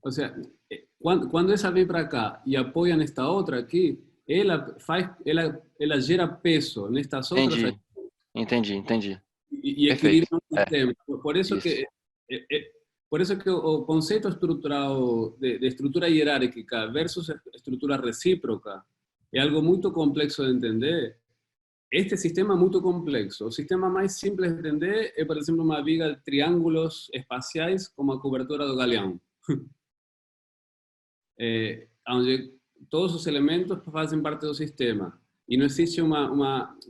Ou seja, quando essa vem para cá e apoia nesta outra aqui, ela gera peso nestas outras aqui. Entendi. E equilibra o sistema. Por isso que Por eso que o conceito estrutural de estrutura hierárquica versus estrutura recíproca é algo muito complexo de entender. Este sistema é muito complexo. O sistema mais simples de entender é, por exemplo, uma viga de triângulos espaciais como a cobertura do Galeão. Onde todos os elementos fazem parte do sistema. E não existe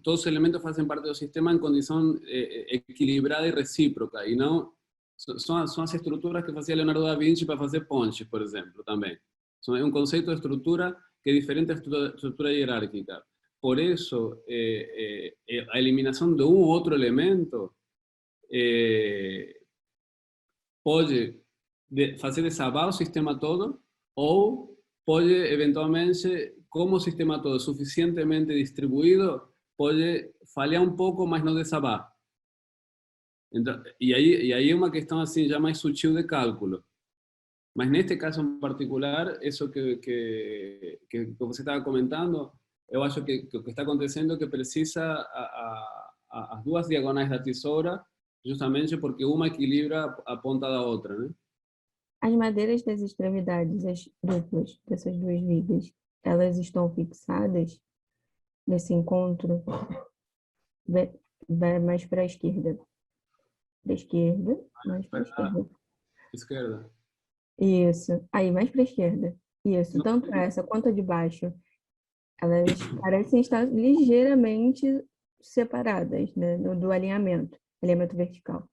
todos os elementos fazem parte do sistema em condição equilibrada e recíproca. E não são as estruturas que fazia Leonardo da Vinci para fazer pontes, por exemplo, também. É um conceito de estrutura que é diferente da estrutura hierárquica. Por isso, a eliminação de um ou outro elemento pode fazer desabar o sistema todo, ou pode, eventualmente, como o sistema todo é suficientemente distribuído, pode falhar um pouco, mas não desabar. Então, e aí é uma questão assim, já mais sutil de cálculo. Mas neste caso em particular, isso que você estava comentando, eu acho que o que está acontecendo é que precisa as duas diagonais da tesoura, justamente porque uma equilibra a ponta da outra, né? As madeiras das extremidades, as duplas dessas duas vigas, elas estão fixadas nesse encontro? Vai mais para a esquerda. Da esquerda, mais para a esquerda. Esquerda. Isso. Aí, mais para a esquerda. Isso. Tanto essa quanto a de baixo, elas parecem estar ligeiramente separadas, né, do alinhamento vertical.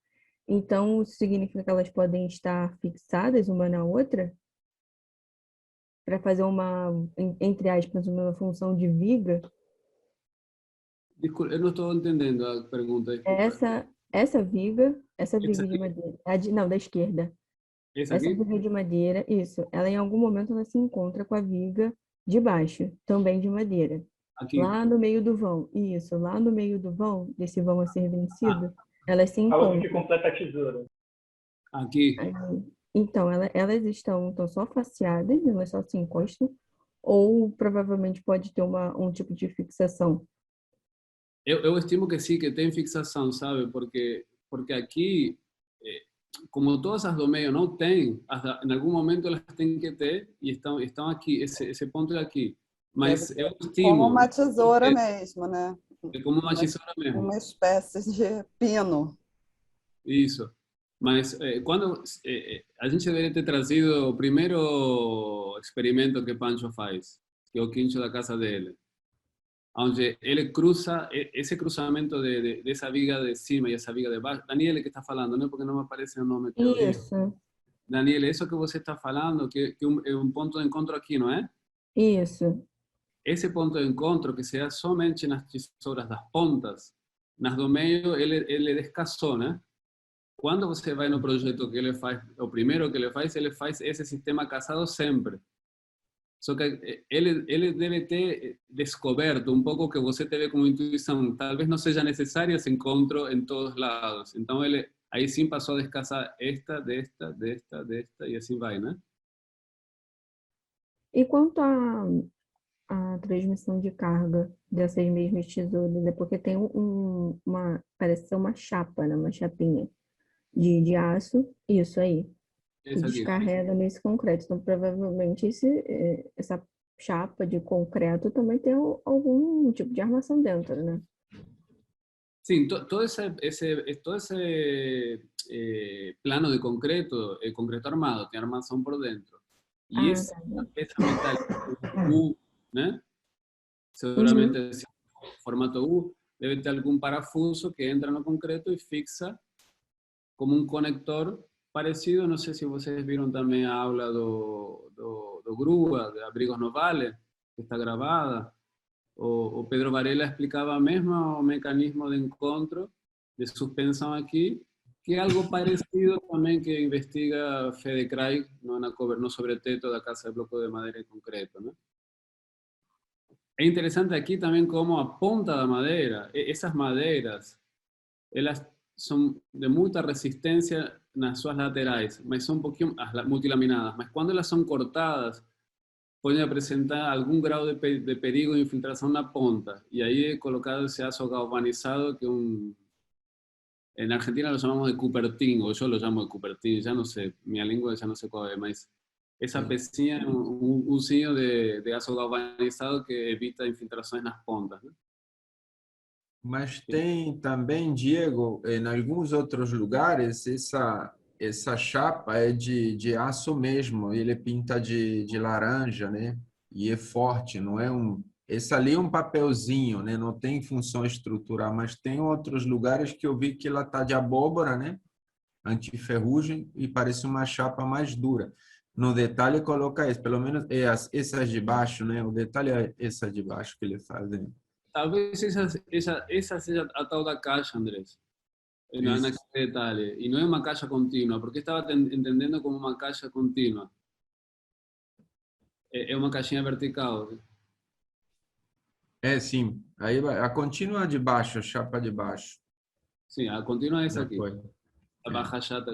Então, isso significa que elas podem estar fixadas uma na outra para fazer entre aspas, uma função de viga? Desculpa, eu não estou entendendo a pergunta. Essa viga de madeira, não, da esquerda. Essa Essa aqui? viga de madeira, isso, ela em algum momento ela se encontra com a viga de baixo, também de madeira. Aqui. Lá no meio do vão, isso, lá no meio do vão, desse vão a ser vencido, elas se Fala que encontram. completa a tesoura. Aqui. Então, elas estão só faceadas, elas só se encostam, ou provavelmente pode ter um tipo de fixação. Eu estimo que sim, que tem fixação, sabe? Porque aqui, como todas as do meio não têm, em algum momento elas têm que ter, e estão aqui, esse ponto é aqui. Mas eu estimo... Como uma tesoura mesmo, né? É como uma tesoura mesmo. Uma espécie de pino. Isso. Mas quando a gente deveria ter trazido o primeiro experimento que Pancho faz, que é o quincho da casa dele, onde ele cruza esse cruzamento dessa viga de cima e essa viga de baixo. Daniel que está falando, né? Porque não me aparece o nome que eu digo. Isso. Daniel, isso que você está falando, que é um ponto de encontro aqui, não é? Isso. Esse ponto de encontro que se dá somente nas tesouras das pontas, nas do meio ele descassou, né? Quando você vai no projeto que ele faz, o primeiro que ele faz esse sistema casado sempre. Só que ele deve ter descoberto um pouco que você teve como intuição. Talvez não seja necessário esse encontro em todos lados. Então ele aí sim passou a descasar desta, e assim vai, né? E quanto à transmissão de carga dessas mesmas tesouras? É porque tem parece ser uma chapa, né? Uma chapinha de aço, isso aí, que descarrega nesse concreto. Então, provavelmente, essa chapa de concreto também tem algum tipo de armação dentro, né? Sim, todo esse plano de concreto, concreto armado, tem armação por dentro. E essa peça metálica, U, né? Seguramente esse formato U, deve ter algum parafuso que entra no concreto e fixa como um conector parecido. Não sei se vocês viram também a aula do Grua, de Abrigos no Vale, que está gravada. O Pedro Varela explicava mesmo o mecanismo de encontro, de suspensão aqui, que é algo parecido também que investiga Fede Craig no sobreteto da casa de bloco de madeira e concreto, né? É interessante aqui também como a ponta da madeira, essas madeiras, elas são de muita resistência nas suas laterais, mas são um pouquinho multilaminadas, mas quando elas são cortadas, podem apresentar algum grau de perigo de infiltração na ponta, e aí é colocado esse aço galvanizado, que En Argentina lo llamamos de Cupertino, o yo lo llamo de Cupertino, ya no sé, mi lengua ya no sé cuál es, mas essa pecinha é um usinho de aço galvanizado que evita infiltrações nas pontas, né? Mas tem também, Diego, em alguns outros lugares, essa chapa é de aço mesmo, ele pinta de laranja, né? E é forte, não é um... Esse ali é um papelzinho, né? Não tem função estrutural, mas tem outros lugares que eu vi que ela tá de abóbora, né? Antiferrugem e parece uma chapa mais dura. No detalhe coloca isso, pelo menos essas de baixo, né? O detalhe é essa de baixo que ele faz, né? Talvez essa seja a tal da caixa, Andrés, Isso. naquele detalhe. E não é uma caixa contínua, porque estava entendendo como uma caixa contínua. É uma caixinha vertical. É, sim. Aí a contínua de baixo, a chapa de baixo. Sim, a contínua é essa Já aqui, foi. a barra chata.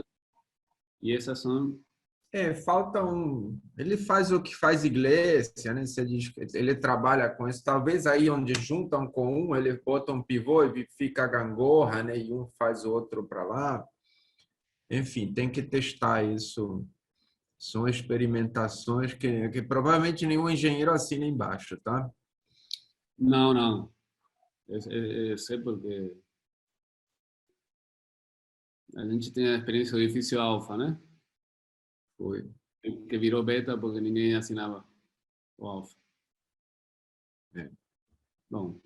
E essas são... É, falta um... Ele faz o que faz igreja, né? Você diz que ele trabalha com isso. Talvez aí onde juntam com um, ele bota um pivô e fica a gangorra, né? E um faz o outro para lá. Enfim, tem que testar isso. São experimentações que provavelmente nenhum engenheiro assina embaixo, tá? Não, não. Sei porque a gente tem a experiência do edifício alfa, né? Foi. Que virou beta porque ninguém assinava o alfa. É. Bom,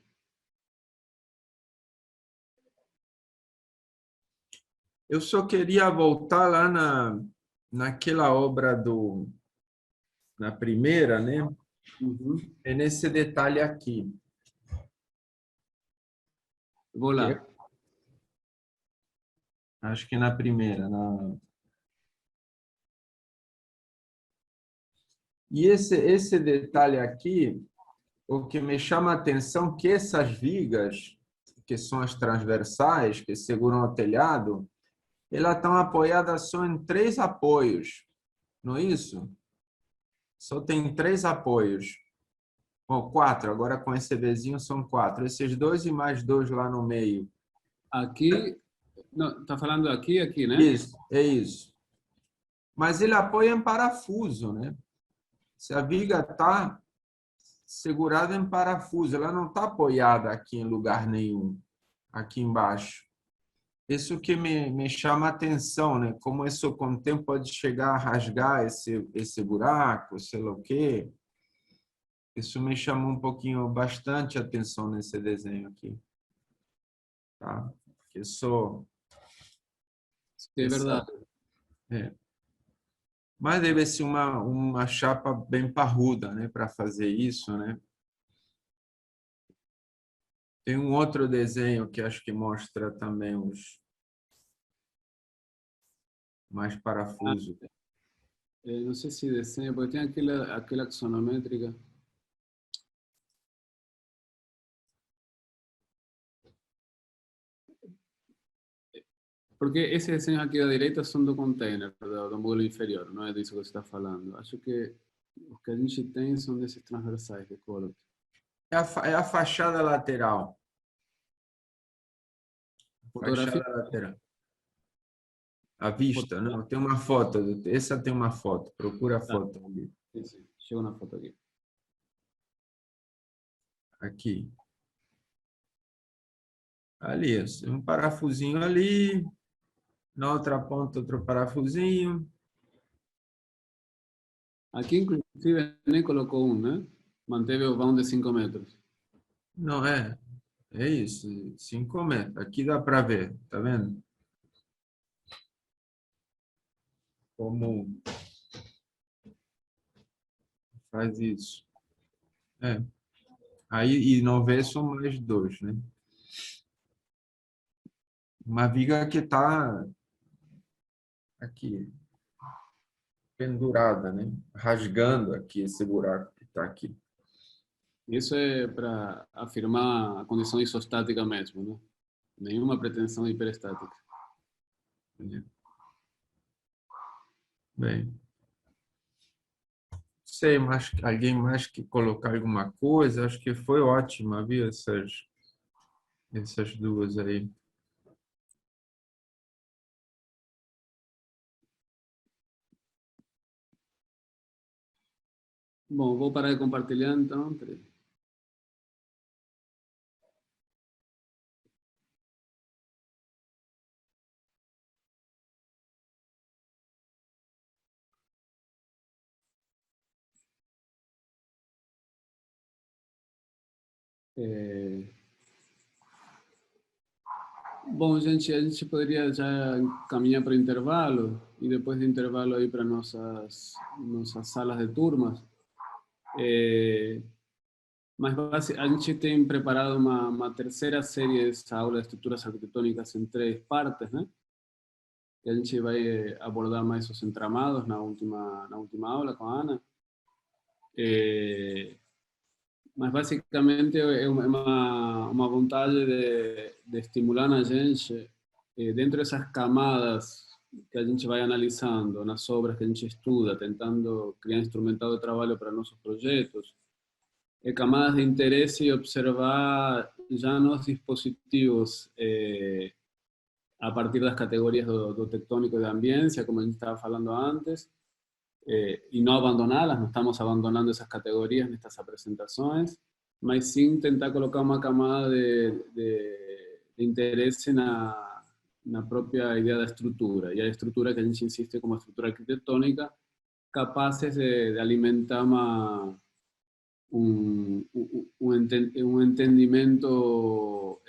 Eu só queria voltar lá naquela obra na primeira, né? É nesse detalhe aqui. vou lá. Acho que na primeira. E esse detalhe aqui, o que me chama a atenção é que essas vigas, que são as transversais, que seguram o telhado, elas estão apoiadas só em 3 apoios, não é isso? Só tem 3 apoios. Bom, 4, agora com esse Vzinho são 4. Esses 2 e mais 2 lá no meio. Aqui, não, tá falando aqui, né? Isso, é isso. Mas ele apoia em parafuso, né? Se a viga está segurada em parafuso, ela não está apoiada aqui em lugar nenhum, aqui embaixo. Isso que me chama a atenção, né? Como isso com o tempo pode chegar a rasgar esse buraco, sei lá o quê. Isso me chamou um pouquinho, bastante atenção nesse desenho aqui. Tá? Porque sou... É verdade. É. Mas deve ser uma chapa bem parruda, né, para fazer isso, né? Tem um outro desenho que acho que mostra também os mais parafuso. Não sei se desenha, porque tem aquela axonométrica. Porque esses desenhos aqui da direita são do container, do módulo inferior, não é disso que você está falando. Acho que os que a gente tem são desses transversais de Corot. É a fachada lateral. Fotografia? Fachada lateral. A vista, não? Tem uma foto. Essa tem uma foto. Procura a foto ali. Sim. Chegou na foto aqui. Aqui. Ali, um parafusinho ali. Na outra ponta, outro parafusinho. Aqui, inclusive, nem colocou um, né? Manteve o vão de 5 metros. Não, é isso. 5 metros. Aqui dá para ver, tá vendo? Como faz isso. É. Aí, e não vê, são mais 2, né? Uma viga que está aqui, pendurada, né? Rasgando aqui esse buraco que está aqui. Isso é para afirmar a condição isostática mesmo, né? Nenhuma pretensão hiperestática. Bem, sei, mas alguém mais que colocar alguma coisa? Acho que foi ótima, viu? Essas duas aí. Bom, vou parar de compartilhar então. Peraí. Bom, gente, a gente poderia já caminhar para o intervalo e depois do intervalo aí para nossas salas de turmas. Mas a gente tem preparado uma terceira série dessa aula de estruturas arquitetônicas em 3 partes, né? Que a gente vai abordar mais os entramados na última aula com a Ana. Mas basicamente é uma vontade de estimular na gente, dentro dessas camadas que a gente vai analisando, nas obras que a gente estuda, tentando criar instrumental de trabalho para nossos projetos, camadas de interesse e observar já nos dispositivos, a partir das categorias do tectônico e da ambiência, como a gente estava falando antes, e não abandoná-las, não estamos abandonando essas categorias nestas apresentações, mas sim tentar colocar uma camada de interesse na própria ideia da estrutura, e a estrutura que a gente insiste como estrutura arquitetônica, capazes de alimentar un entendimento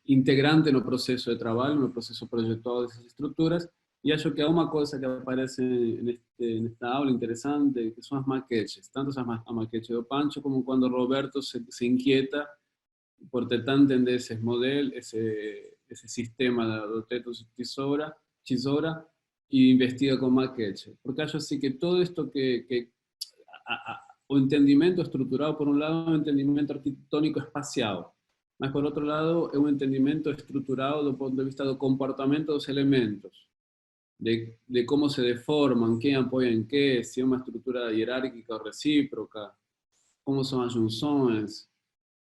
integrante no processo de trabalho, no processo projetual dessas estruturas. E acho que há uma coisa que aparece nesta aula interessante, que são as maquetes, tanto a maquete do Pancho, como quando Roberto se inquieta por tentar entender esses modelos, esse sistema do teto tesoura, e investiga com maquete. Porque acho assim que todo isto o entendimento estrutural, por um lado, é um entendimento arquitetônico espacial, mas por outro lado é um entendimento estrutural do ponto de vista do comportamento dos elementos, de como se deforman, quem apoia em quê, se é uma estrutura hierárquica ou recíproca, como são as junções,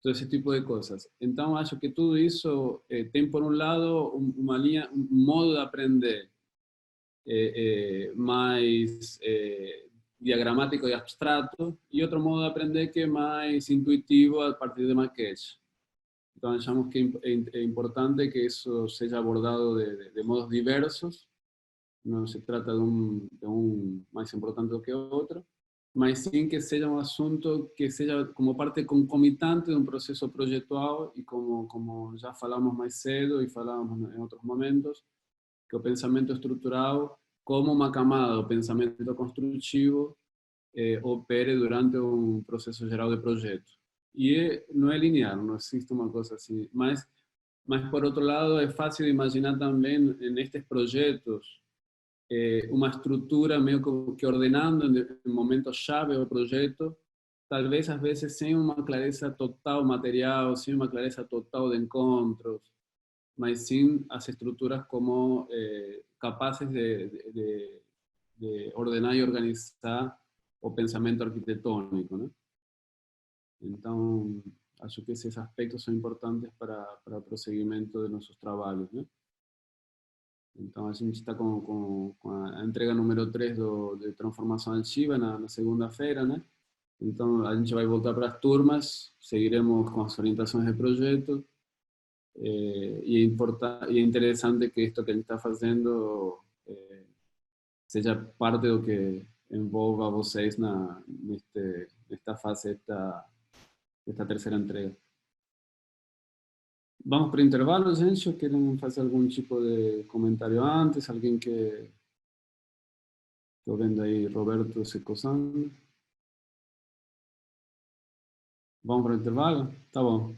todo esse tipo de coisas. Então acho que tudo isso tem por um lado uma linha, um modo de aprender mais diagramático e abstrato, e outro modo de aprender que é mais intuitivo a partir de maquetes. Então achamos que é importante que isso seja abordado de modos diversos, não se trata de um mais importante do que outro, mas sim que seja um assunto que seja como parte concomitante de um processo projetual, e como já falamos mais cedo e falamos em outros momentos, que o pensamento estrutural, como uma camada do pensamento construtivo, opere durante um processo geral de projeto. E não é linear, não existe uma coisa assim. Mas por outro lado, é fácil de imaginar também, nestes projetos, uma estrutura meio que ordenando em momentos-chave do projeto, talvez às vezes sem uma clareza total material, sem uma clareza total de encontros, mas sim as estruturas como capazes de ordenar e organizar o pensamento arquitetônico, né? Então, acho que esses aspectos são importantes para o prosseguimento de nossos trabalhos, né? Então, a gente está com a entrega número 3 de transformação ativa na segunda-feira, né? Então, a gente vai voltar para as turmas, seguiremos com as orientações de projeto, e é interessante que isto que a gente está fazendo seja parte do que envolva vocês nesta fase desta terceira entrega. Vamos para o intervalo, gente? Ou querem fazer algum tipo de comentário antes? Alguém que... Estou vendo aí Roberto se coçando. Vamos para o intervalo? Tá bom.